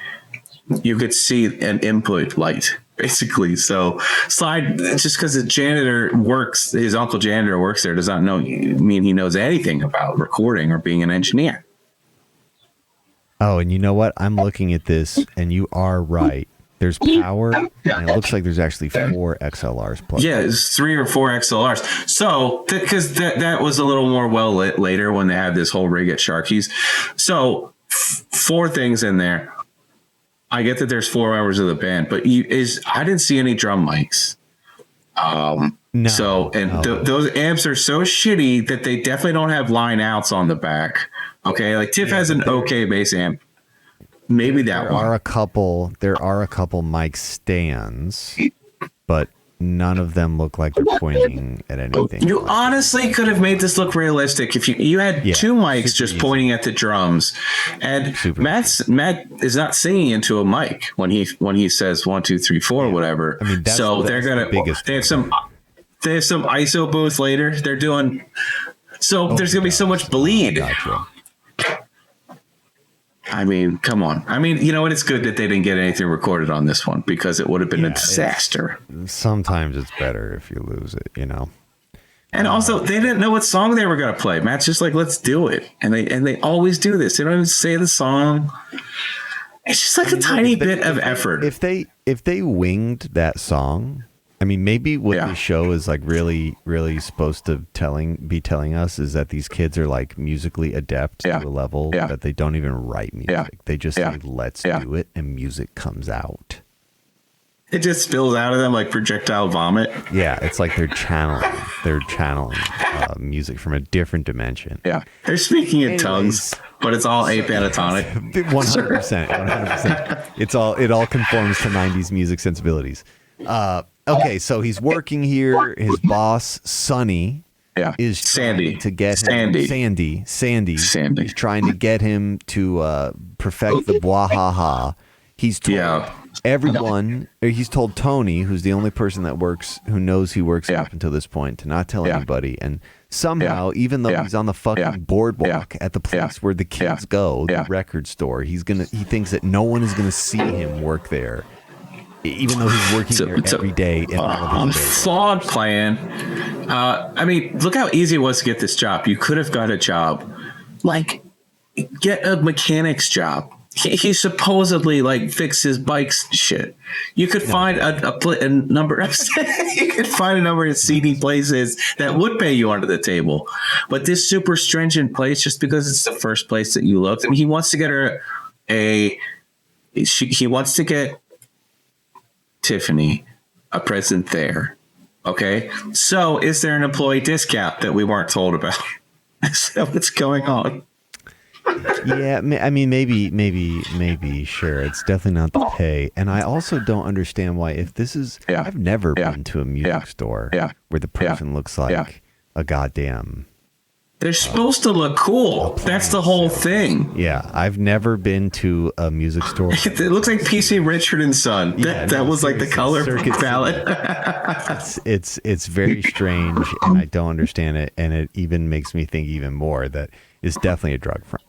an input light, basically. So Slide, just because his uncle janitor works there, does not mean he knows anything about recording or being an engineer. Oh, and you know what? I'm looking at this, and you are right. There's power, and it looks like there's actually 4 XLRs plus. Yeah, it's 3 or 4 XLRs. So, because that was a little more well lit later when they had this whole rig at Sharkey's. So, 4 things in there. I get that there's 4 members of the band, but I didn't see any drum mics. No, so, and those amps are so shitty that they definitely don't have line outs on the back. Okay, like Tiff has an okay bass amp. Maybe that one. There are a couple mic stands, but none of them look like they're pointing at anything. You honestly could have made this look realistic if you had 2 mics just pointing at the drums, and Matt is not singing into a mic when he says 1, 2, 3, 4, whatever. I mean, so they're gonna they have some ISO booth later. They're doing there's gonna be so much bleed. Gotcha. I mean, come on. I mean, you know what? It's good that they didn't get anything recorded on this one because it would have been a disaster. Sometimes it's better if you lose it, you know. And also, they didn't know what song they were going to play. Matt's just like, let's do it. And they always do this. They don't even say the song. It's just like a tiny bit of effort. If they winged that song, I mean, maybe what the show is like really, really supposed to be telling us is that these kids are like musically adept to a level that they don't even write music. Yeah. They just say, let's do it, and music comes out. It just spills out of them like projectile vomit. Yeah, it's like they're channeling music from a different dimension. Yeah, they're speaking in tongues, but it's all apentatonic. 100%. It all conforms to 90s music sensibilities. Okay, so he's working here. His boss, Sonny, is trying to get him. Sandy. He's trying to get him to perfect the bwahaha. He's told everyone. He's told Tony, who's the only person who knows he works up until this point, to not tell anybody. And somehow, even though he's on the fucking boardwalk at the place where the kids go, the record store, he thinks that no one is gonna see him work there. Even though he's working there every day. Flawed plan. I mean, look how easy it was to get this job. You could have got a job. Like, get a mechanic's job. He supposedly, like, fixes bikes and shit. You could find a number of you could find a number of seedy places that would pay you under the table. But this super stringent place, just because it's the first place that you looked, I mean, he wants to get her he wants to get Tiffany a present there. Okay, so is there an employee discount that we weren't told about? Is that what's going on? Yeah, I mean, maybe, sure. It's definitely not the pay. And I also don't understand why, if this is, I've never been to a music store where the person looks like a goddamn. They're supposed to look cool. That's the whole thing. Yeah, I've never been to a music store. It looks like PC Richard and Son. That was like the color palette. It's very strange, and I don't understand it. And it even makes me think even more that it's definitely a drug front.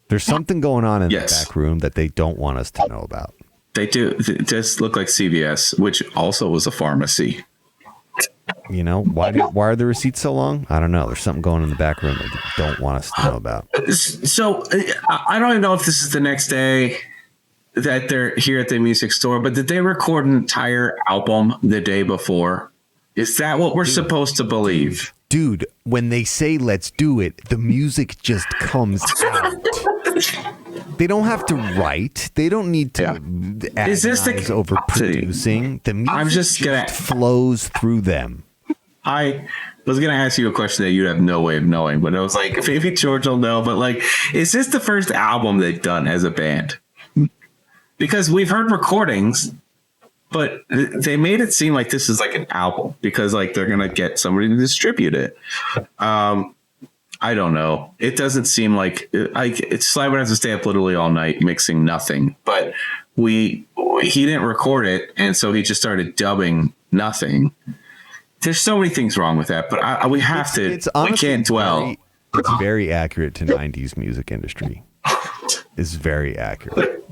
There's something going on in the back room that they don't want us to know about. They do. It just look like CVS, which also was a pharmacy. You know, why are the receipts so long? I don't know. There's something going on in the back room that they don't want us to know about. So I don't even know if this is the next day that they're here at the music store, but did they record an entire album the day before? Is that what we're supposed to believe? Dude, when they say let's do it, the music just comes out. They don't have to write. They don't need to agonize over producing. The music just flows through them. I was going to ask you a question that you'd have no way of knowing, but I was like, maybe George will know. But like, is this the first album they've done as a band? Because we've heard recordings, but they made it seem like this is like an album because like they're going to get somebody to distribute it. I don't know. It doesn't seem like Sly would have to stay up literally all night mixing nothing, but he didn't record it. And so he just started dubbing nothing. There's so many things wrong with that, but we have to, we can't dwell. It's very accurate to 90s music industry. It's very accurate.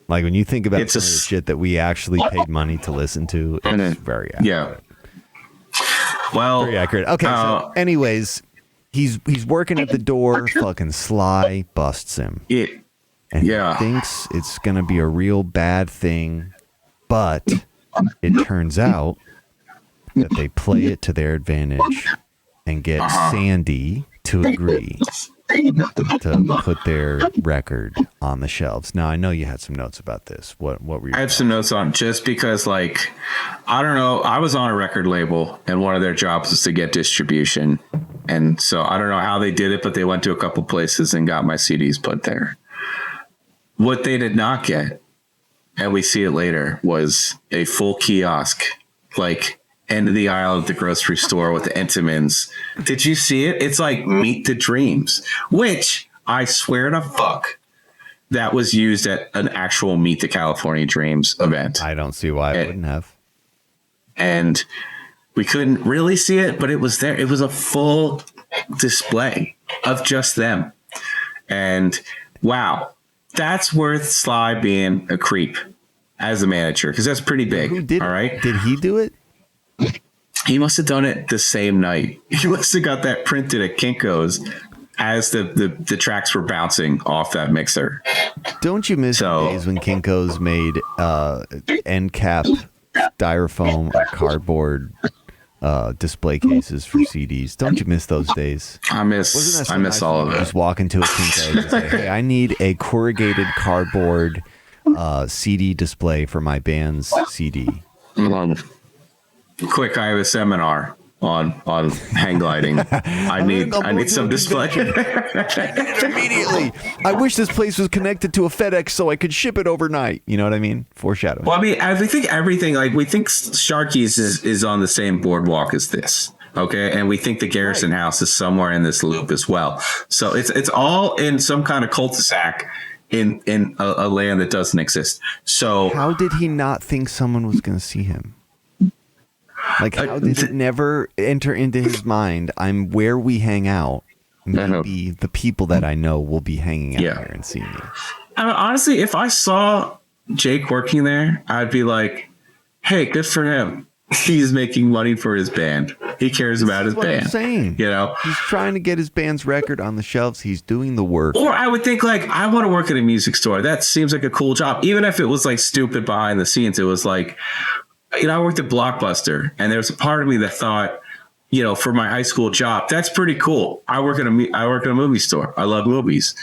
Like when you think about some of the shit that we actually paid money to listen to, it's very accurate. Yeah. Well, very accurate. Okay. So anyways, he's working at the door. Fucking Sly busts him. And he thinks it's going to be a real bad thing. But it turns out that they play it to their advantage and get Sandy to agree to put their record on the shelves. Now, I know you had some notes about this. What were you? I have some notes on just because, like, I don't know. I was on a record label, and one of their jobs was to get distribution. And so I don't know how they did it, but they went to a couple places and got my CDs put there. What they did not get, and we see it later, was a full kiosk, like end of the aisle at the grocery store with the Entenmann's. Did you see it? It's like Meet the Dreams, which I swear to fuck that was used at an actual Meet the California Dreams event. I don't see why it wouldn't have. And we couldn't really see it, but it was there. It was a full display of just them. And wow, that's worth Sly being a creep as a manager, because that's pretty big. Who did all right. Did he do it? He must have done it the same night. He must have got that printed at Kinkos as the tracks were bouncing off that mixer. Don't you miss the days when Kinkos made end cap styrofoam or cardboard display cases for CDs? Don't you miss those days? I miss all of it. Just walk into a Kinkos and say, hey, I need a corrugated cardboard CD display for my band's CD. Quick, I have a seminar on hang gliding. I need some display. Immediately. I wish this place was connected to a FedEx so I could ship it overnight. You know what I mean? Foreshadowing. Well, I mean, I think everything, like, we think Sharkey's is on the same boardwalk as this. Okay. And we think the Garrison House is somewhere in this loop as well. So it's all in some kind of cul-de-sac in a land that doesn't exist. So how did he not think someone was going to see him? Like, how did it never enter into his mind? I'm where we hang out. Maybe the people that I know will be hanging out there and seeing me. I mean, honestly, if I saw Jake working there, I'd be like, hey, good for him. He's making money for his band. He cares about his band. I'm saying. You know, he's trying to get his band's record on the shelves. He's doing the work. Or I would think, like, I want to work at a music store. That seems like a cool job. Even if it was like stupid behind the scenes, it was like, you know, I worked at Blockbuster, and there was a part of me that thought, you know, for my high school job, that's pretty cool. I work at a movie store. I love movies.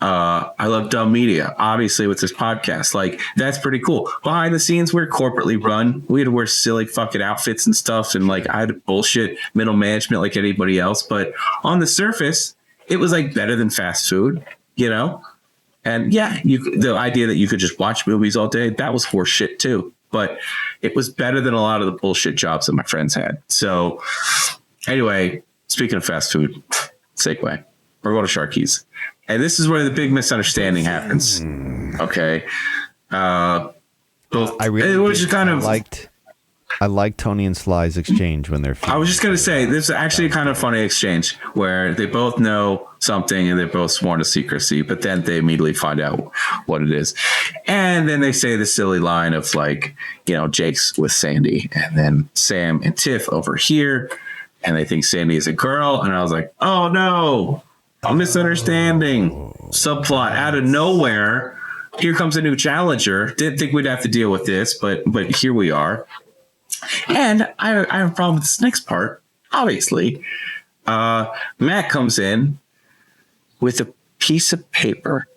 I love dumb media, obviously, with this podcast. Like, that's pretty cool. Behind the scenes, we're corporately run. We had to wear silly fucking outfits and stuff. And like, I had bullshit middle management like anybody else. But on the surface, it was like better than fast food, you know? And yeah, the idea that you could just watch movies all day, that was horse shit too. But it was better than a lot of the bullshit jobs that my friends had. So anyway, speaking of fast food, segue, we're going to Sharky's. And this is where the big misunderstanding happens. Okay. I liked Tony and Sly's exchange when they're. I was just going to say, this is actually a kind of funny exchange where they both know something and they're both sworn to secrecy, but then they immediately find out what it is. And then they say the silly line of like, you know, Jake's with Sandy and then Sam and Tiff over here. And they think Sandy is a girl. And I was like, oh no, a misunderstanding. Subplot out of nowhere. Here comes a new challenger. Didn't think we'd have to deal with this, but here we are. And I have a problem with this next part. Obviously, Matt comes in with a piece of paper.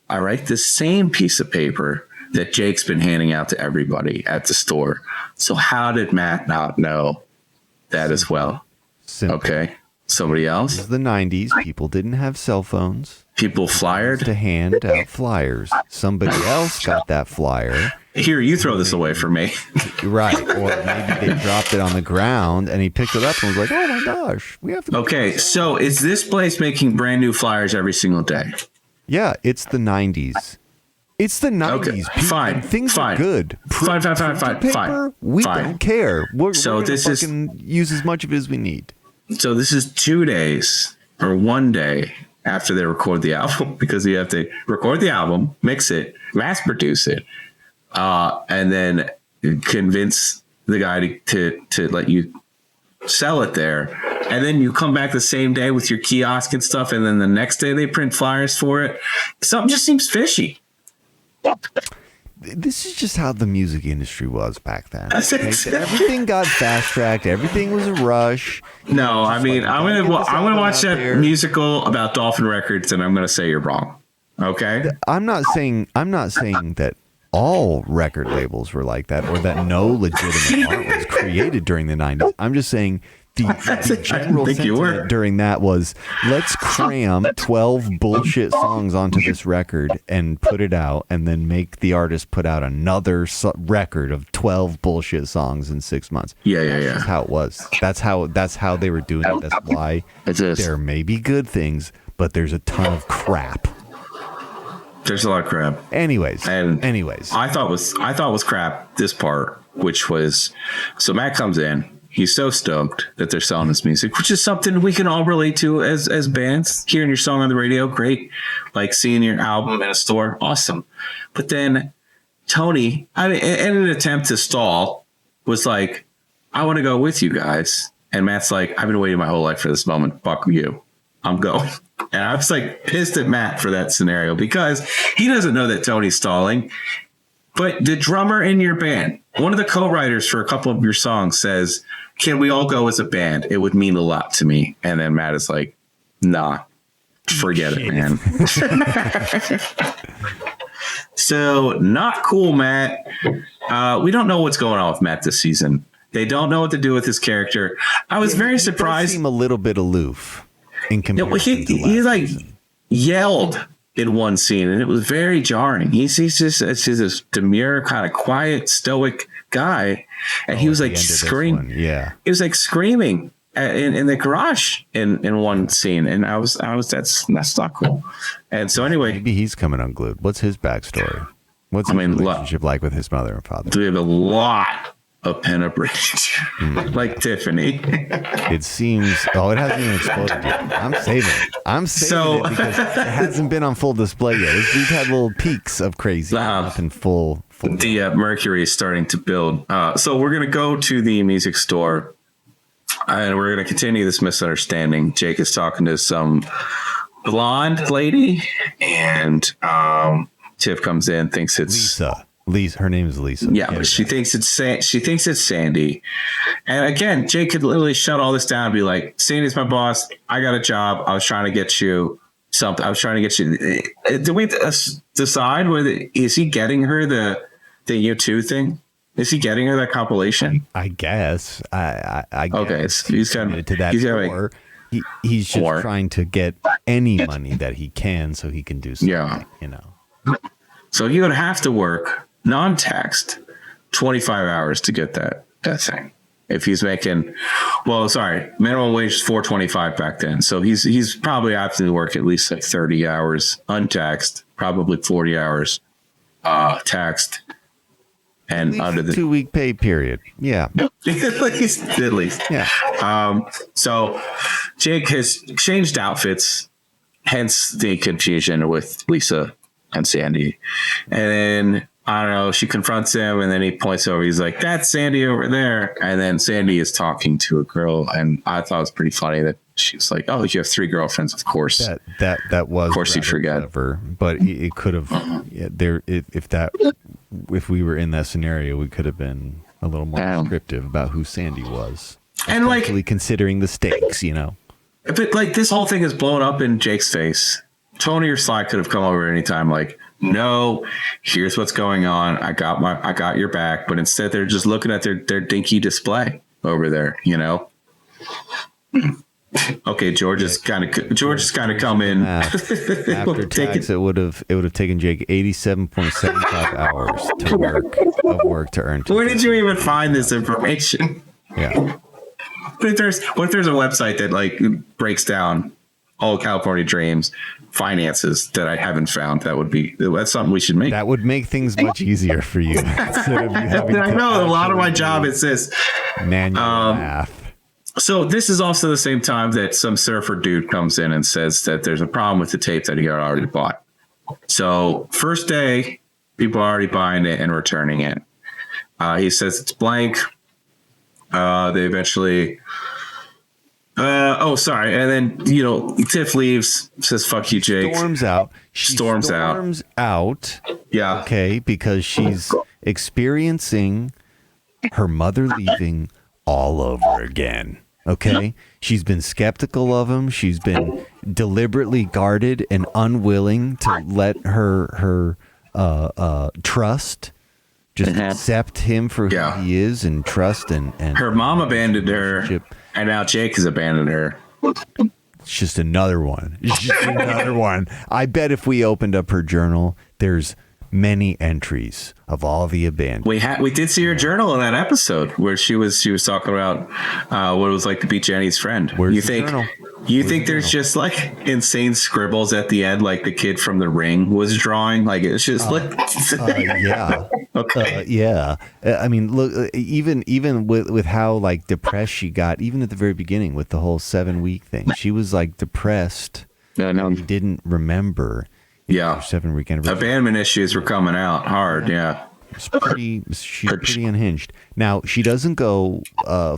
All right, the same piece of paper that Jake's been handing out to everybody at the store. So how did Matt not know that as well? Simple. Okay, somebody else. It was the 90s. People didn't have cell phones. People flyered to hand out flyers. Somebody else got that flyer. Here, you throw this away for me. Right. Or maybe they dropped it on the ground and he picked it up and was like, oh my gosh, we have to. Okay, so is this place making brand new flyers every single day? Yeah, it's the 90s. It's the 90s. Okay, fine. Things are good. Fine. We don't care. We're so this is use as much of it as we need. So this is 2 days or 1 day after they record the album, because you have to record the album, mix it, mass produce it, and then convince the guy to let you sell it there. And then you come back the same day with your kiosk and stuff, and then the next day they print flyers for it. Something just seems fishy. this is just how the music industry was back then. Okay? Everything got fast tracked. Everything was a rush. No, I mean, I'm gonna watch that musical about Dolphin Records, and I'm gonna say you're wrong. Okay. I'm not saying that all record labels were like that, or that no legitimate art was created during the 90s. I'm just saying the general sentiment during that was, let's cram 12 bullshit songs onto this record and put it out, and then make the artist put out another record of 12 bullshit songs in 6 months. Yeah. That's how it was. That's how they were doing it. That's why there may be good things, but there's a ton of crap. There's a lot of crap. Anyways, I thought was crap this part, which was, so Matt comes in. He's so stoked that they're selling his music, which is something we can all relate to as bands. Hearing your song on the radio, great. Like seeing your album in a store, awesome. But then Tony, in an attempt to stall, was like, I want to go with you guys. And Matt's like, I've been waiting my whole life for this moment. Fuck you. I'm going. And I was like pissed at Matt for that scenario, because he doesn't know that Tony's stalling. But the drummer in your band, one of the co-writers for a couple of your songs, says, can we all go as a band? It would mean a lot to me. And then Matt is like, nah, forget it, man. So not cool, Matt. We don't know what's going on with Matt this season. They don't know what to do with his character. I was very surprised. He seemed a little bit aloof in comparison to he like yelled in one scene, and it was very jarring. He's just this demure, kind of quiet, stoic guy, and he was like screaming. Yeah, he was like screaming in the garage in one scene, and I was that's not cool. And so anyway, maybe he's coming unglued. What's his backstory? What's his relationship like with his mother and father? We have a lot of pent-up rage, like Tiffany. It seems. Oh, it hasn't even exploded yet. I'm saving it. It because it hasn't been on full display yet. We've had little peaks of crazy, nothing full. The mercury is starting to build. So we're gonna go to the music store, and we're gonna continue this misunderstanding. Jake is talking to some blonde lady, and Tiff comes in, thinks it's Lisa, her name is Lisa. Yeah, but she thinks it's Sandy. And again, Jake could literally shut all this down and be like, Sandy's my boss. I got a job. I was trying to get you something. I was trying to get you. Did we decide whether is he getting her the U2 thing? Is he getting her that compilation? I guess. I guess. Okay, so he's kind of to that. He's just trying to get any money that he can so he can do something. Yeah, So he would have to work non-taxed 25 hours to get that thing. If he's making, minimum wage is $4.25 back then. So he's probably having to work at least like 30 hours untaxed, probably 40 hours taxed, and under the 2-week pay period. Yeah, at least. Yeah. So Jake has changed outfits, hence the confusion with Lisa and Sandy, and then I don't know, she confronts him, and then he points over. He's like, that's Sandy over there. And then Sandy is talking to a girl. And I thought it was pretty funny that she's like, oh, you have 3 girlfriends. Of course. That was, of course you forget. Clever, but it could have, if we were in that scenario, we could have been a little more descriptive about who Sandy was. And like considering the stakes, But like this whole thing is blown up in Jake's face. Tony or Sly could have come over anytime, like, no, here's what's going on. I got your back. But instead they're just looking at their dinky display over there, Okay, George is kind of come in. After tax, it would have taken Jake 87.75 hours of work to earn. Where did you even find this information? Yeah. But what if there's a website that like breaks down all California Dreams finances that I haven't found? That's something we should make. That would make things much easier for you. I know a lot of my job is this manual math. So this is also the same time that some surfer dude comes in and says that there's a problem with the tape that he had already bought. So first day, people are already buying it and returning it. He says it's blank. They eventually Sorry. And then, Tiff leaves, says, fuck you, Jake. Storms out. She storms out. Yeah. Okay, because she's experiencing her mother leaving all over again. Okay? She's been skeptical of him. She's been deliberately guarded and unwilling to let her trust, just accept him for who he is and trust and her mom abandoned her, and now Jake has abandoned her. It's just another one. I bet if we opened up her journal, there's many entries of all the abandoned. We did see her journal in that episode where she was talking about what it was like to be Jenny's friend. Where's the journal? You think there's just like insane scribbles at the end, like the kid from The Ring was drawing? Like it's just yeah. Okay. Yeah. I mean, look, even with how like depressed she got, even at the very beginning with the whole 7-week thing, she was like depressed. No, didn't remember. Yeah. 7-week anniversary. Abandonment issues were coming out hard. Yeah. She's pretty unhinged. Now, she doesn't go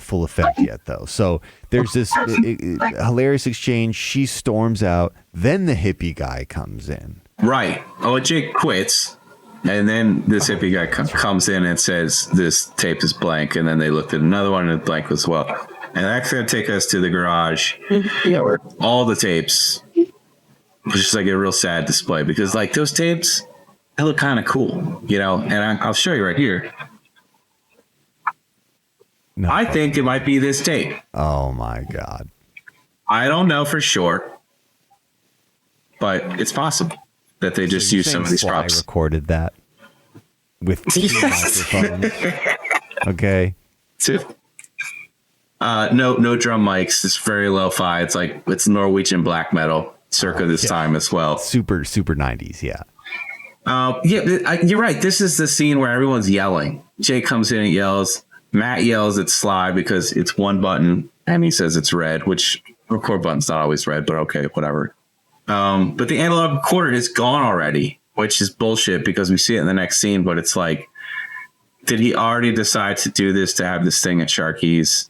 full effect yet, though. So there's this hilarious exchange. She storms out. Then the hippie guy comes in. Right. Oh, Jake quits. And then this hippie guy comes in and says, this tape is blank. And then they looked at another one and it's blank as well. And that's going to take us to the garage. Yeah. All the tapes. It's just like a real sad display because like those tapes, they look kind of cool, and I'll show you right here. No. I think it might be this tape. Oh my God. I don't know for sure, but it's possible that they just used some of these props. I recorded that with two microphones. Okay. No drum mics. It's very lo-fi. It's Norwegian black metal circa this time as well. Super 90s. Yeah. You're right. This is the scene where everyone's yelling. Jake comes in and yells. Matt yells at Sly because it's one button, and he says it's red, which record button's not always red, but okay, whatever. But the analog recorder is gone already, which is bullshit because we see it in the next scene. But it's like, did he already decide to do this to have this thing at Sharky's?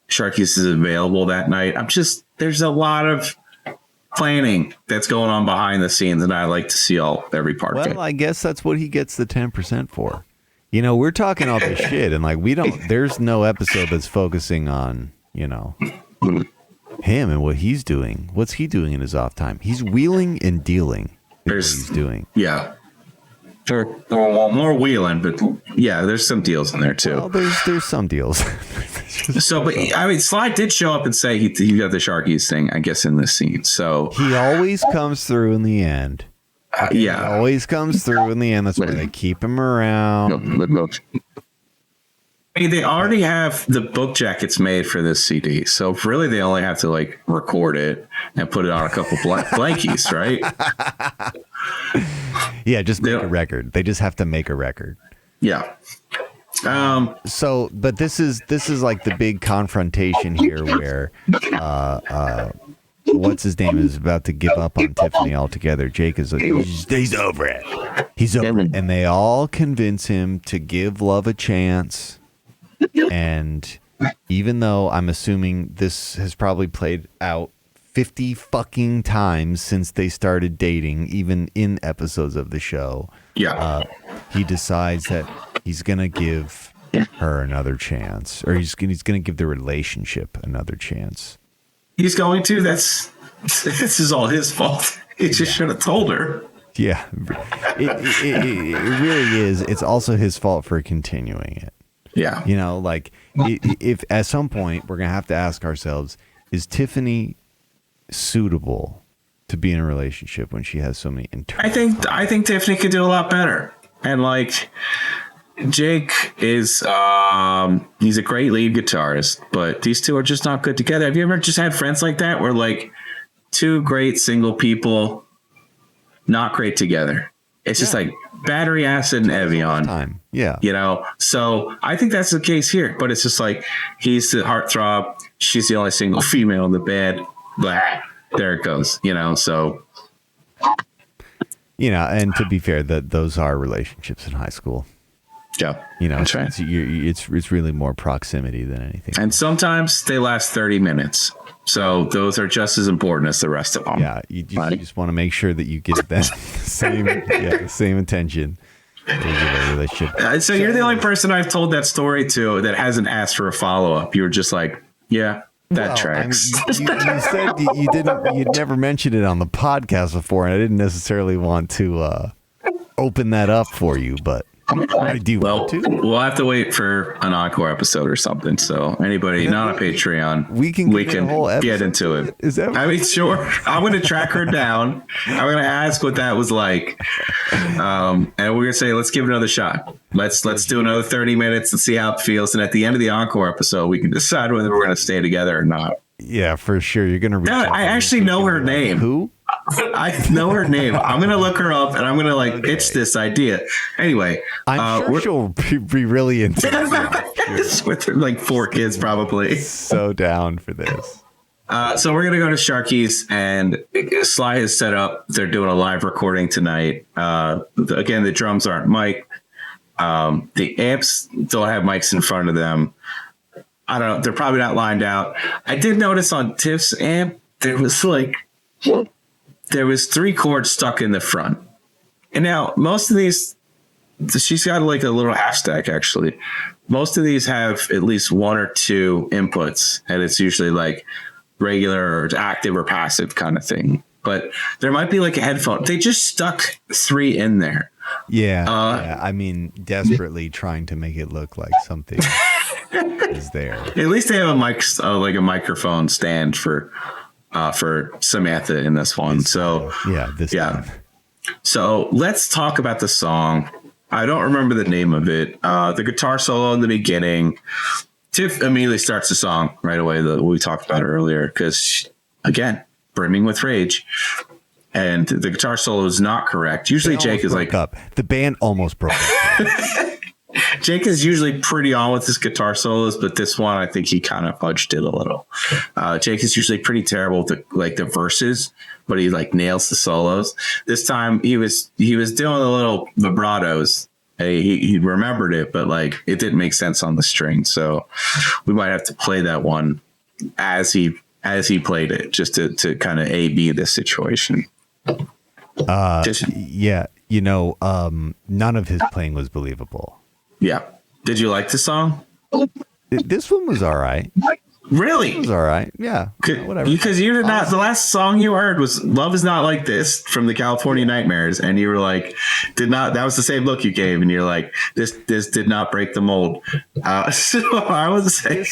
Sharky's is available that night. There's a lot of planning that's going on behind the scenes, and I like to see every part of it. Well, I guess that's what he gets the 10% for. We're talking all this shit, and like there's no episode that's focusing on him and what he's doing. What's he doing in his off time? He's wheeling and dealing. He's doing. Yeah. Well, more wheeling, but yeah, there's some deals in there too. Well, there's some deals. Sly did show up and say he got the Sharkies thing, I guess, in this scene. So he always comes through in the end. He always comes through in the end. That's why they keep him around. They already have the book jackets made for this CD, so really they only have to like record it and put it on a couple blankies, right? Yeah, just make a record. They just have to make a record. Yeah. But this is like the big confrontation here where what's his name is about to give up on Tiffany altogether. Jake is like, he's over it. He's over it. And they all convince him to give love a chance. And even though I'm assuming this has probably played out 50 fucking times since they started dating, even in episodes of the show, he decides that he's going to give her another chance, or he's going to give the relationship another chance. He's going to. This is all his fault. He just should have told her. Yeah, it really is. It's also his fault for continuing it. Yeah. If at some point we're going to have to ask ourselves, is Tiffany suitable to be in a relationship when she has so many internal? I think Tiffany could do a lot better. And like Jake is he's a great lead guitarist, but these two are just not good together. Have you ever just had friends like that where like two great single people not great together? It's just like battery acid and Evian. Time. Yeah. So I think that's the case here, but it's just like he's the heartthrob. She's the only single female in the band. Blah, there it goes, so. And to be fair, that those are relationships in high school. Yeah. That's right. It's really more proximity than anything. And sometimes they last 30 minutes. So those are just as important as the rest of them. Yeah. You just want to make sure that you give that same attention. So you're the only person I've told that story to that hasn't asked for a follow-up. You were just like, yeah, that tracks. I mean, you said you'd never mentioned it on the podcast before, and I didn't necessarily want to open that up for you, but I do want to. We'll have to wait for an encore episode or something. So anybody not on Patreon, we can get into it. Is that? I mean, sure. I'm going to track her down. I'm going to ask what that was like, and we're going to say, let's give it another shot. Let's do another 30 minutes and see how it feels. And at the end of the encore episode, we can decide whether we're going to stay together or not. Yeah, for sure. You're going to. I actually know her name. Who? I know her name. I'm going to look her up and I'm going to pitch this idea. Anyway, I'm sure she'll be really into it. With her 4 kids, probably. So down for this. So we're going to go to Sharkey's, and Sly has set up. They're doing a live recording tonight. Again, the drums aren't mic'd. The amps don't have mics in front of them. I don't know. They're probably not lined out. I did notice on Tiff's amp, there was 3 chords stuck in the front. And now most of these, she's got a little half stack actually. Most of these have at least 1 or 2 inputs, and it's usually regular or active or passive kind of thing. But there might be a headphone. They just stuck 3 in there. Yeah. I mean, desperately trying to make it look like something is there. At least they have a mic, a microphone stand for Samantha in this one. So time. So let's talk about the song. I don't remember the name of it. The guitar solo in the beginning. Tiff immediately starts the song right away that we talked about earlier because, again, brimming with rage. And the guitar solo is not correct. Usually Jake is up. The band almost broke up. Jake is usually pretty on with his guitar solos, but this one I think he kind of fudged it a little. Jake is usually pretty terrible with the verses, but he nails the solos. This time he was doing the little vibratos. He remembered it, but it didn't make sense on the string. So we might have to play that one as he played it, just to kind of A/B this situation. None of his playing was believable. Yeah. Did you like the song? This one was all right. Really? It was all right. Yeah. Whatever. Because you did not. The last song you heard was "Love Is Not Like This" from the California Nightmares, and you were like, "Did not." That was the same look you gave, and you're like, "This did not break the mold." So I was saying,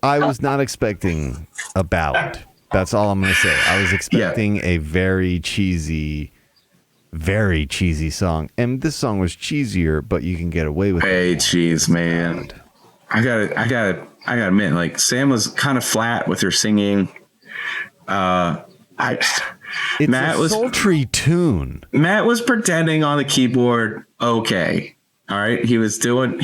I was not expecting a ballad. That's all I'm going to say. I was expecting a very cheesy song, and this song was cheesier, but you can get away with it. Hey, cheese, man. I gotta admit, Sam was kind of flat with her singing. It's a sultry tune. Matt was pretending on the keyboard. Okay. All right. He was doing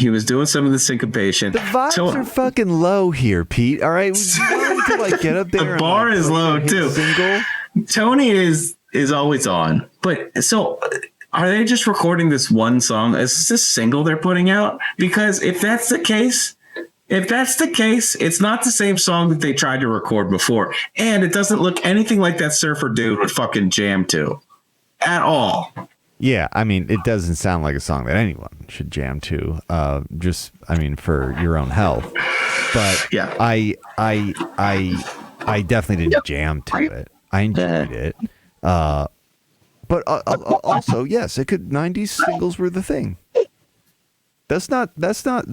some of the syncopation. The vibes are fucking low here, Pete. All right. To get up there. The bar is low too. Single. Tony is always on. But so are they just recording this one song? Is this single they're putting out? Because if that's the case, it's not the same song that they tried to record before. And it doesn't look anything like that surfer dude would fucking jam to at all. Yeah, I mean, it doesn't sound like a song that anyone should jam to. For your own health. But yeah, I definitely didn't jam to it. I enjoyed it. But also, yes, 90s singles were the thing. That's not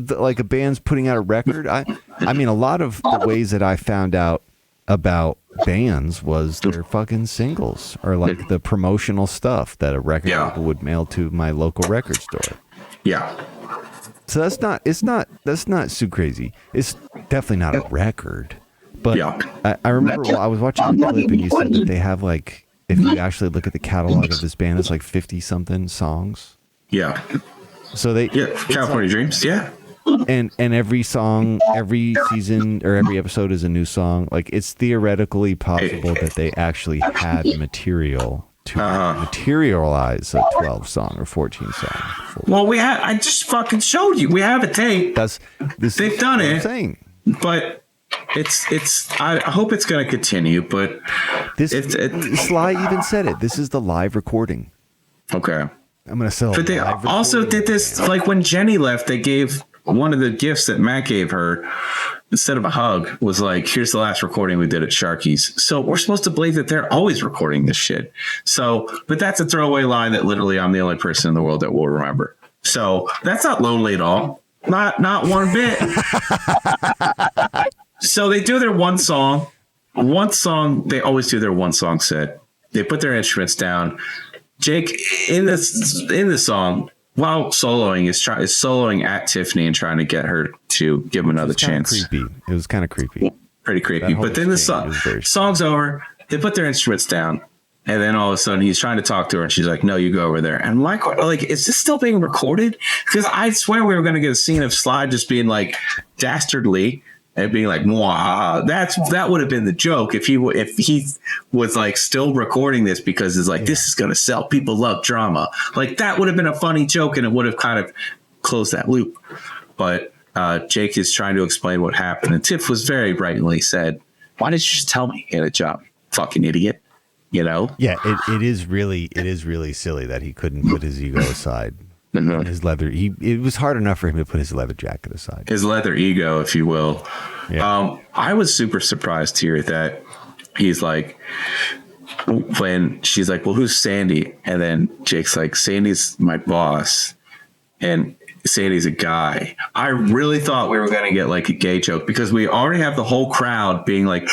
like a band's putting out a record. I mean, a lot of the ways that I found out about bands was their fucking singles or the promotional stuff that a record label would mail to my local record store. Yeah. So that's not too crazy. It's definitely not a record. But I remember I was watching the clip and you said that they have if you actually look at the catalog of this band, it's 50 something songs. Yeah. So California Dreams. Yeah. And every song, every season or every episode is a new song. It's theoretically possible that they actually had material to materialize a 12 song or 14 song. Well, I just fucking showed you. We have a tape. They've done it. Saying. But I hope it's going to continue, but Sly even said it. This is the live recording. Okay. I'm going to sell. But they also did this, like when Jenny left, they gave one of the gifts that Matt gave her, instead of a hug, was like, here's the last recording we did at Sharkey's. So we're supposed to believe that they're always recording this shit. So, but that's a throwaway line that literally I'm the only person in the world that will remember. So that's not lonely at all. Not one bit. So they do their one song. They always do their one song set. They put their instruments down. Jake in the song, while soloing, is soloing at Tiffany and trying to get her to give him another chance. Creepy. It was kind of creepy. Pretty creepy. But then the song's over. They put their instruments down. And then all of a sudden he's trying to talk to her and she's like, no, you go over there. And like, is this still being recorded? Because I swear we were going to get a scene of Sly just being like dastardly and being like, mwah. That would have been the joke if he was like still recording this because it's like, this is going to sell. People love drama. Like that would have been a funny joke and it would have kind of closed that loop. But Jake is trying to explain what happened. And Tiff was very brightly said, why did you just tell me you had a job? Fucking idiot. You know? Yeah, it is really silly that he couldn't put his ego aside. His leather. It was hard enough for him to put his leather jacket aside. His leather ego, if you will. Yeah. I was super surprised here that he's like, when she's like, well, who's Sandy? And then Jake's like, Sandy's my boss. And Sandy's a guy. I really thought we were going to get like a gay joke because we already have the whole crowd being like,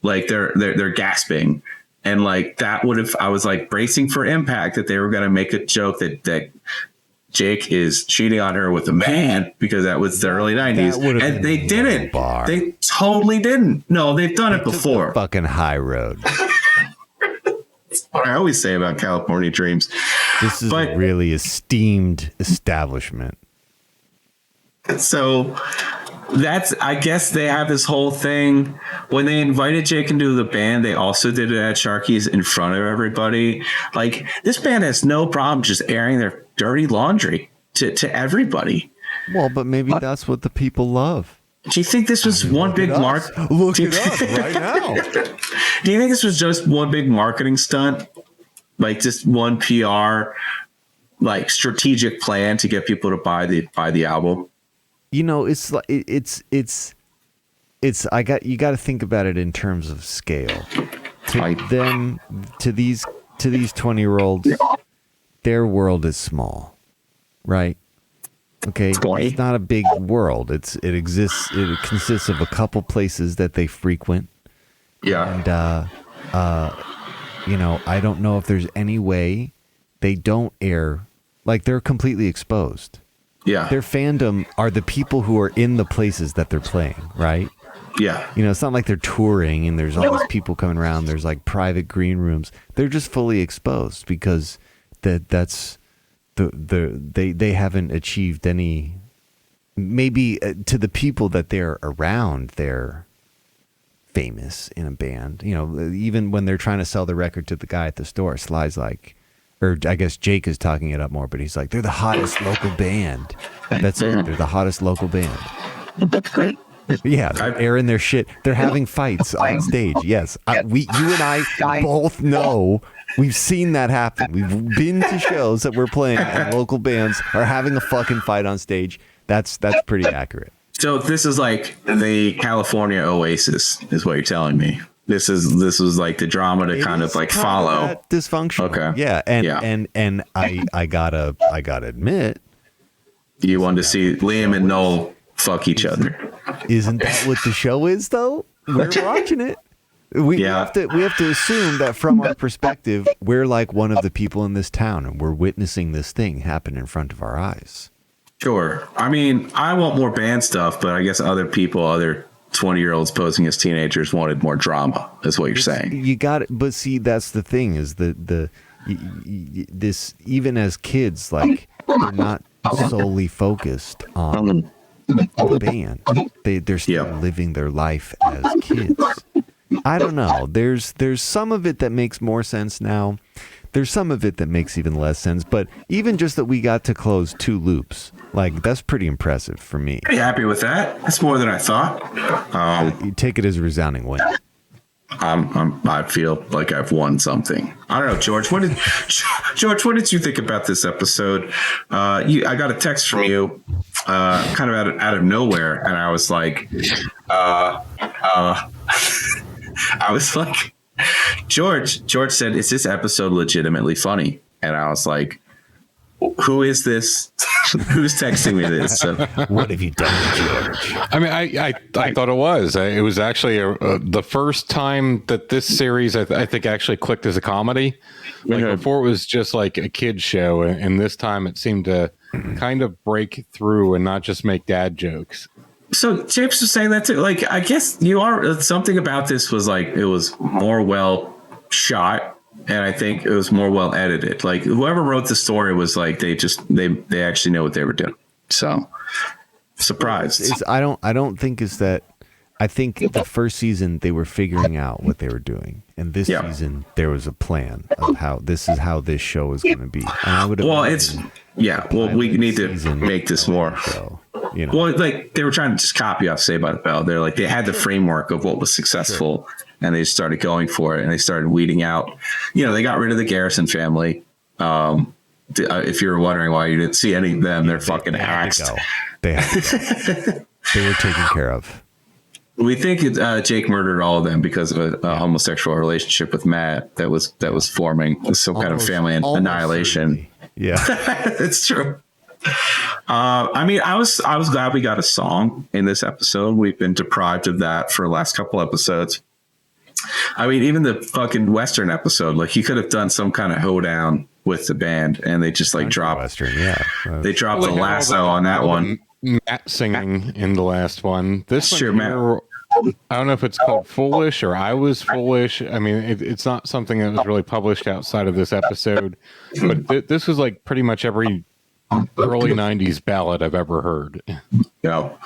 like they're gasping. And like that would have, I was like bracing for impact that they were going to make a joke that Jake is cheating on her with a man because that was the early 90s. And they didn't. They totally didn't. No, they've done it before. Fucking high road. What I always say about California Dreams. This is a really esteemed establishment. So I guess they have this whole thing. When they invited Jake into the band, they also did it at Sharkey's in front of everybody. Like, this band has no problem just airing their dirty laundry to everybody. Well, but maybe that's what the people love. Do you think this was one big mark? Look it up right now. Do you think this was just one big marketing stunt? Like just one PR, like strategic plan to get people to buy the album? You know, it's you got to think about it in terms of scale. To these 20-year-olds, their world is small, right? Okay, it's not a big world. It consists of a couple places that they frequent. Yeah. And you know, I don't know if there's any way they don't air, like they're completely exposed. Yeah. Their fandom are the people who are in the places that they're playing, right? Yeah. You know, it's not like they're touring and there's all these people coming around. There's like private green rooms. They're just fully exposed because that's they haven't achieved any. Maybe to the people that they're around, they're famous in a band. You know, even when they're trying to sell the record to the guy at the store, Sly's like, or I guess Jake is talking it up more, but he's like, they're the hottest local band. That's it. They're the hottest local band. Yeah, they're airing their shit. They're having fights on stage. Yes, you and I both know. We've seen that happen. We've been to shows that we're playing and local bands are having a fucking fight on stage. That's pretty accurate. So this is like the California Oasis, is what you're telling me. This was like the drama to kind of like follow. Dysfunction. Okay. Yeah, and I gotta admit, you wanted to see Liam and Noel fuck each other. Isn't that what the show is, though? We're watching it. We have to assume that from our perspective, we're like one of the people in this town, and we're witnessing this thing happen in front of our eyes. Sure. I mean, I want more band stuff, but I guess other 20-year-olds posing as teenagers wanted more drama, is what you're saying. You got it. But see, that's the thing is this, even as kids, like they're not solely focused on the band. They're still living their life as kids. I don't know. There's some of it that makes more sense now. there's some of it that makes even less sense. But even just that we got to close 2 loops, like that's pretty impressive for me. Pretty happy with that. That's more than I thought. You take it as a resounding win. I feel like I've won something. I don't know, George. What did you think about this episode? I got a text from you, kind of out of nowhere, and I was like, George said, "Is this episode legitimately funny?" And I was like, "Who is this? Who's texting me this?" So, what have you done, George? I mean, I thought it was. It was actually the first time that this series, I think, actually clicked as a comedy. Like before, it was just like a kid's show, and this time it seemed to kind of break through and not just make dad jokes. So James was saying that too. Like, I guess you are something about this was like it was more well shot. And I think it was more well edited. Like whoever wrote the story was like they actually know what they were doing. So surprised. I don't think is that. I think the first season they were figuring out what they were doing, and this season there was a plan of how this show is going to be. And I would. Well, we need to make this more. Show, you know. Well, like they were trying to just copy off Saved by the Bell. They're like they had the framework of what was successful. Sure. And they started going for it, and they started weeding out. They got rid of the Garrison family. If you were wondering why you didn't see any of them, they're fucking axed. They had to go. They were taken care of. We think Jake murdered all of them because of a homosexual relationship with Matt that was forming some kind of family annihilation. Certainly. Yeah, it's true. I mean, I was glad we got a song in this episode. We've been deprived of that for the last couple episodes. I mean, even the fucking Western episode, like he could have done some kind of hoedown with the band, and they just like dropped Western, they dropped the lasso on that one. Matt singing in the last one. This sure, one Matt. I don't know if it's called Foolish or I Was Foolish. I mean, it's not something that was really published outside of this episode, but this was like pretty much every early 90s ballad I've ever heard. Yeah.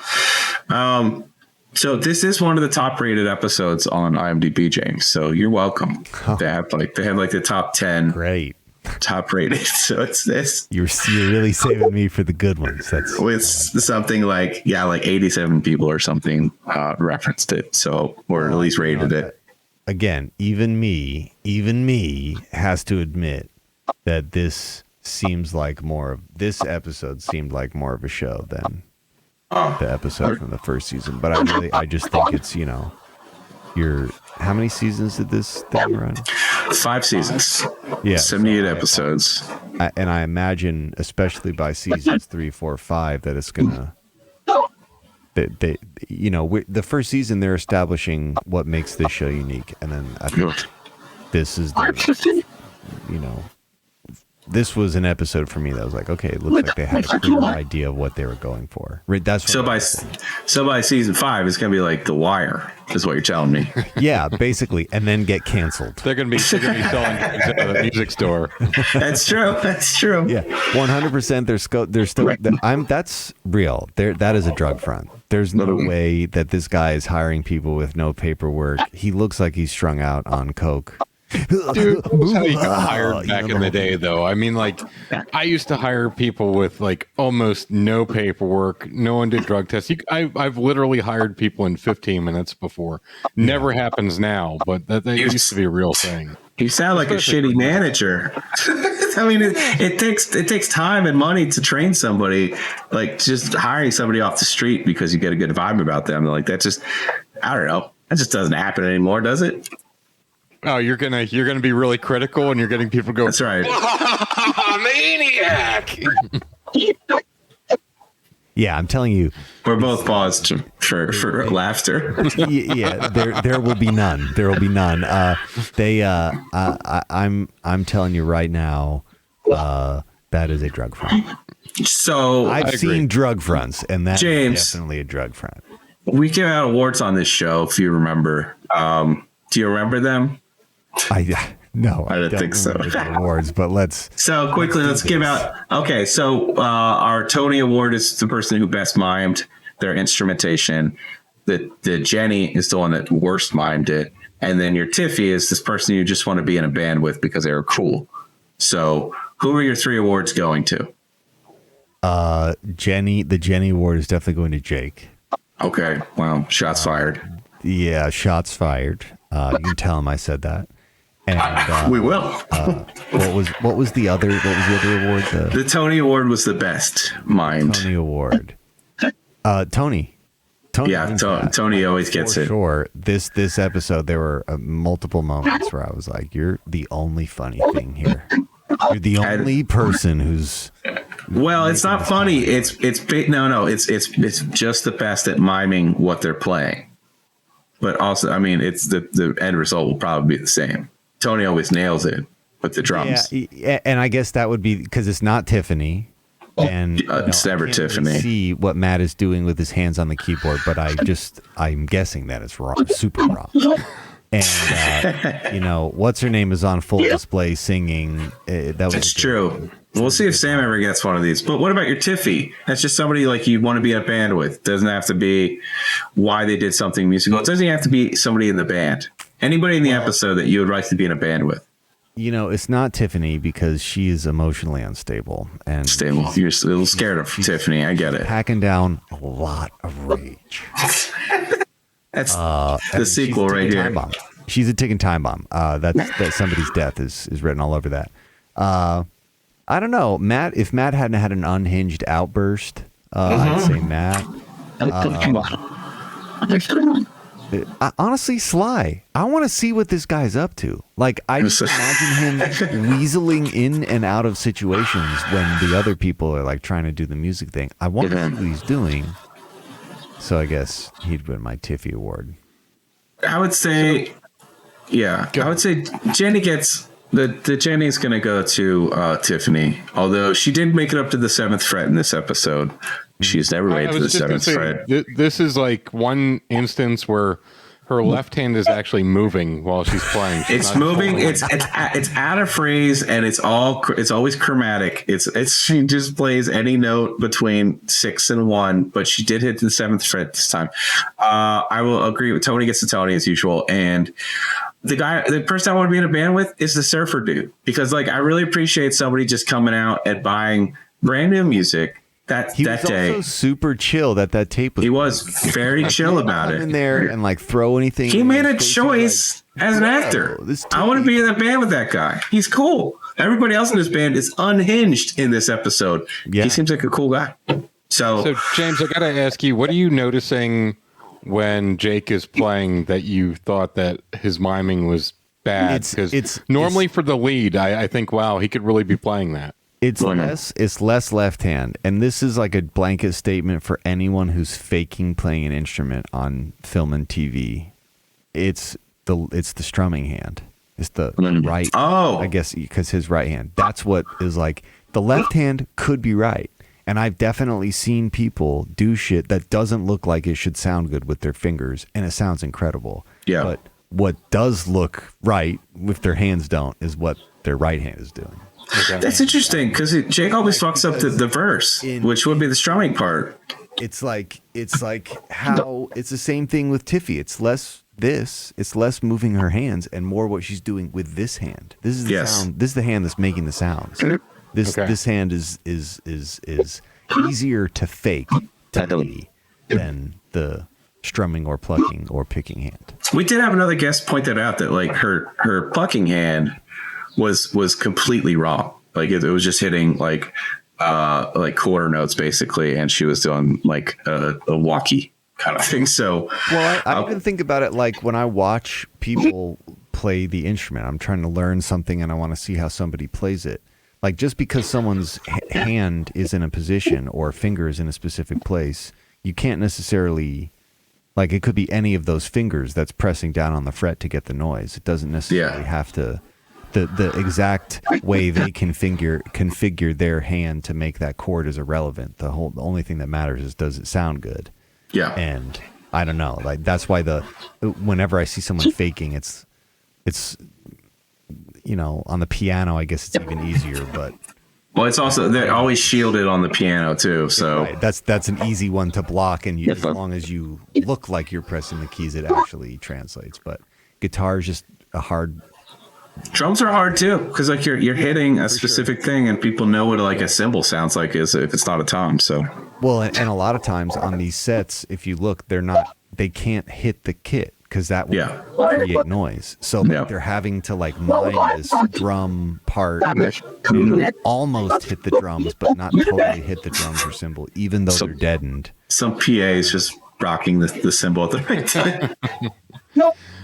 So this is one of the top rated episodes on IMDb, James. So you're welcome. They have the top 10. Great. Top rated. So it's this. You're really saving me for the good ones. That's with something like 87 people or something referenced it. So or at least rated it. Again, even me has to admit that this episode seemed like more of a show than the episode from the first season. But I just think it's, how many seasons did this thing run? 5 seasons. Yeah. 78 episodes. And I imagine, especially by seasons 3, 4, 5, that it's gonna. The first season they're establishing what makes this show unique, and then I think this is this was an episode for me that was like, okay, it looks like they had a clear idea of what they were going for. That's so by season 5, it's gonna be like The Wire, is what you're telling me. Yeah, basically, and then get canceled. They're gonna be selling drugs at the music store. That's true. Yeah, 100%. They're still. That's real. That is a drug front. There's no way that this guy is hiring people with no paperwork. He looks like he's strung out on coke. Dude, that's how you got hired back in the day, though. I mean, like, I used to hire people with like almost no paperwork. No one did drug tests. I've literally hired people in 15 minutes before. Never happens now, but that used to be a real thing. You sound like a shitty manager. I mean, it takes time and money to train somebody. Like just hiring somebody off the street because you get a good vibe about them. Like that just, I don't know. That just doesn't happen anymore, does it? Oh, you're gonna be really critical, and you're getting people to go. That's right. Maniac. Yeah, I'm telling you. We're both paused for laughter. Yeah, there will be none. There will be none. I'm telling you right now, that is a drug front. So I've seen drug fronts, and that James, is definitely a drug front. We give out awards on this show, if you remember. Do you remember them? No, I don't think so. Awards, but let's give out. Okay, so our Tony Award is the person who best mimed their instrumentation. The Jenny is the one that worst mimed it, and then your Tiffy is this person you just want to be in a band with because they were cool. So who are your 3 awards going to? The Jenny Award is definitely going to Jake. Okay. Well, shots fired. Yeah, shots fired. You can tell him I said that. And we will. what was the other award? The Tony Award was the best mind. Tony Award. Tony. Yeah, Tony always gets it. Sure. This episode, there were multiple moments where I was like, "You're the only funny thing here. You're the only person who's." Well, it's not funny. It's just the best at miming what they're playing. But also, I mean, it's the end result will probably be the same. Tony always nails it with the drums. Yeah, and I guess that would be because it's not Tiffany. And it's never Tiffany. Really see what Matt is doing with his hands on the keyboard, but I'm guessing that it's wrong, super wrong. And what's her name is on full display singing. That's true. We'll see if Sam ever gets one of these. But what about your Tiffy? That's just somebody like you want to be in a band with. Doesn't have to be why they did something musical. It doesn't have to be somebody in the band. Anybody in the episode that you would like to be in a band with. It's not Tiffany because she is emotionally unstable and stable. You're a little scared of Tiffany. I get it. Packing down a lot of rage. That's the sequel right here. She's a ticking time bomb. That somebody's death is written all over that. I don't know, Matt. If Matt hadn't had an unhinged outburst, I'd say Matt. Honestly, Sly, I want to see what this guy's up to. Like, I just imagine him weaseling in and out of situations when the other people are like trying to do the music thing. I want to see what he's doing. So I guess he'd win my Tiffy award. I would say, I would say Jenny gets the Jenny's going to go to Tiffany. Although she did make it up to the 7th fret in this episode. She's never made to the 7th fret. This is like one instance where her left hand is actually moving while she's playing. It's moving. It's out of phrase, and it's always chromatic. She just plays any note between 6 and 1, but she did hit the 7th fret this time. I will agree with Tony. Gets to Tony as usual, and the person I want to be in a band with is the surfer dude, because like I really appreciate somebody just coming out and buying brand new music. He was also super chill that tape was. He was very chill about it. In there and like throw anything. He made a choice as an actor. I want to be in a band with that guy. He's cool. Everybody else in this band is unhinged in this episode. Yeah. He seems like a cool guy. So James, I got to ask you, what are you noticing when Jake is playing that you thought that his miming was bad? Because normally for the lead, I think, wow, he could really be playing that. It's less left hand, and this is like a blanket statement for anyone who's faking playing an instrument on film and TV. It's the strumming hand. It's the right. Oh, I guess because his right hand. That's what is like. The left hand could be right, and I've definitely seen people do shit that doesn't look like it should sound good with their fingers, and it sounds incredible. Yeah. But what does look right if their hands don't is what their right hand is doing. Okay. That's interesting because Jake always fucks up the verse, which would be the strumming part. It's like how it's the same thing with Tiffy. It's less moving her hands and more what she's doing with this hand. This is the sound. This is the hand that's making the sounds. This hand is easier to fake to me than the strumming or plucking or picking hand. We did have another guest point that out that like her plucking hand was completely wrong. Like it was just hitting like quarter notes basically, and she was doing like a walkie kind of thing. So I even think about it like when I watch people play the instrument, I'm trying to learn something and I want to see how somebody plays it. Like just because someone's hand is in a position or finger is in a specific place, you can't necessarily, like it could be any of those fingers that's pressing down on the fret to get the noise. It doesn't necessarily have to. The exact way they configure their hand to make that chord is irrelevant. The only thing that matters is does it sound good? Yeah. And I don't know, like that's why whenever I see someone faking, it's on the piano, I guess it's even easier. But it's also they're always shielded on the piano too. So right. That's an easy one to block, and as long as you look like you're pressing the keys, it actually translates. But guitar is just a hard Drums are hard too, because like you're hitting a specific thing, and people know what like a cymbal sounds like is if it's not a tom. So well, and a lot of times on these sets, if you look, they can't hit the kit because that would create noise. So they're having to like mine this drum part, almost hit the drums, but not totally hit the drums or cymbal, even though they're deadened. Some PA is just rocking the cymbal at the right time.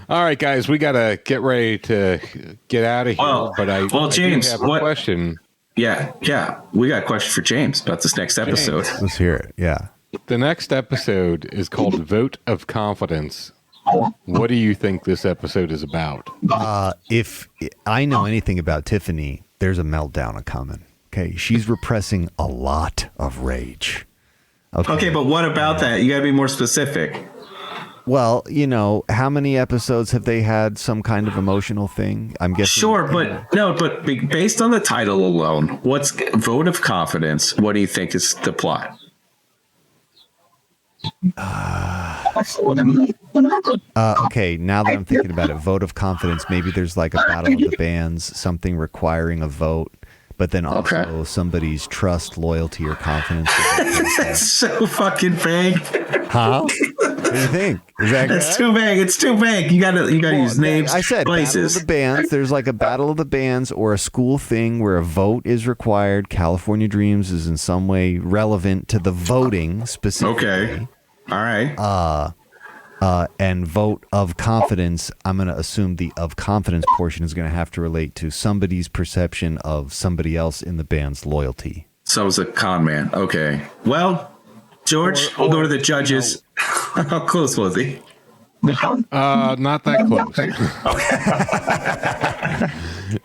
All right, guys, we got to get ready to get out of here. But James, I do have a question. Yeah. We got a question for James about this next episode. James, let's hear it. Yeah. The next episode is called Vote of Confidence. What do you think this episode is about? If I know anything about Tiffany, there's a meltdown coming. Okay. She's repressing a lot of rage. Okay, but what about that? You got to be more specific. Well, how many episodes have they had some kind of emotional thing? I'm guessing. Sure, but based on the title alone, what's Vote of Confidence? What do you think is the plot? Okay, now that I'm thinking about it, Vote of Confidence, maybe there's like a battle of the bands, something requiring a vote, but then also somebody's trust, loyalty, or confidence. That's so fucking vague. Huh? What do you think? Is that It's too vague. It's too vague. You gotta use names. I said places. Battle of the Bands. There's like a battle of the bands or a school thing where a vote is required. California Dreams is in some way relevant to the voting specifically. Okay. All right. And Vote of Confidence, I'm going to assume the of confidence portion is going to have to relate to somebody's perception of somebody else in the band's loyalty. So it's a con man. Okay. Well, George, we'll go to the judges. How close was he? Not that close.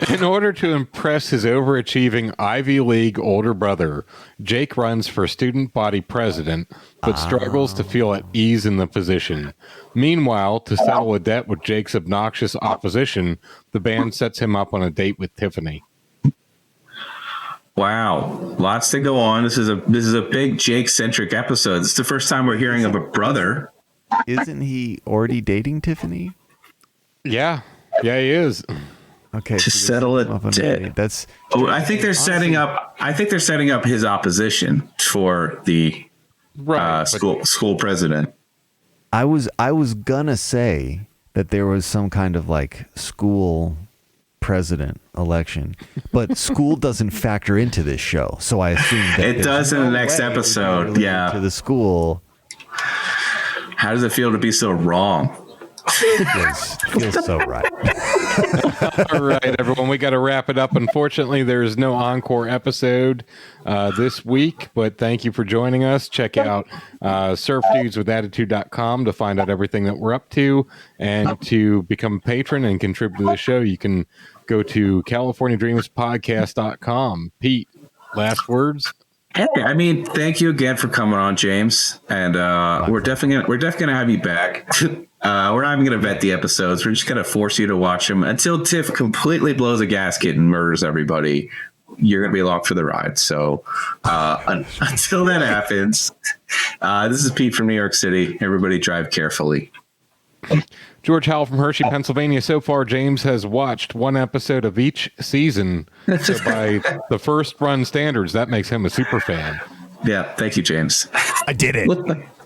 In order to impress his overachieving Ivy League older brother, Jake runs for student body president, but struggles to feel at ease in the position. Meanwhile, to settle a debt with Jake's obnoxious opposition, the band sets him up on a date with Tiffany. Wow, lots to go on. This is a big Jake-centric episode. It's the first time we're hearing of a brother. Isn't he already dating Tiffany? Yeah, he is. Okay, to settle a debt. That's. I think they're setting up. I think they're setting up his opposition for the school president. I was gonna say that there was some kind of like school president election, but school doesn't factor into this show, so I assume that it does in the next episode. Yeah, to the school. How does it feel to be so wrong? Feels so right. All right, everyone, we got to wrap it up. Unfortunately, there's no encore episode this week, but thank you for joining us. Check out surfdudeswithattitude.com to find out everything that we're up to, and to become a patron and contribute to the show, you can go to californiadreamspodcast.com. Pete, last words? Hey, I mean, thank you again for coming on, James, and we're definitely gonna have you back. We're not even gonna vet the episodes. We're just gonna force you to watch them until Tiff completely blows a gasket and murders everybody. You're gonna be along for the ride. So until that happens, this is Pete from New York City. Everybody drive carefully. George Howell from Hershey, Pennsylvania. So far, James has watched one episode of each season. So by the first run standards, that makes him a super fan. Yeah. Thank you, James. I did it.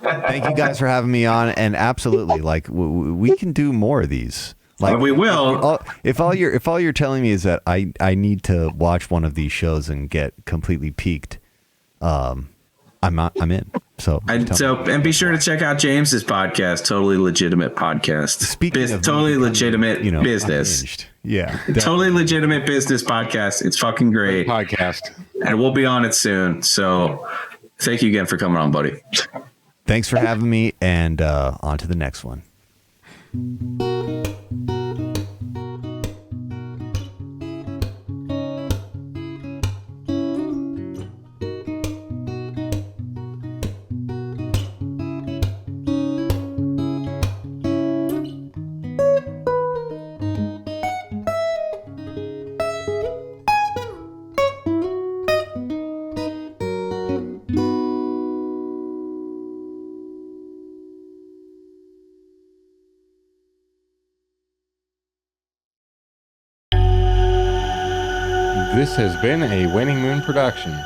Thank you guys for having me on. And absolutely, like we can do more of these. Like we will. If all you're telling me is that I need to watch one of these shows and get completely peaked, I'm in. So and be sure to check out James's podcast, Totally Legitimate Podcast. Speaking of totally legitimate business, unhinged. Yeah, totally legitimate business podcast. It's fucking great podcast, and we'll be on it soon. So thank you again for coming on, buddy. Thanks for having me, and on to the next one. This has been a Winning Moon production.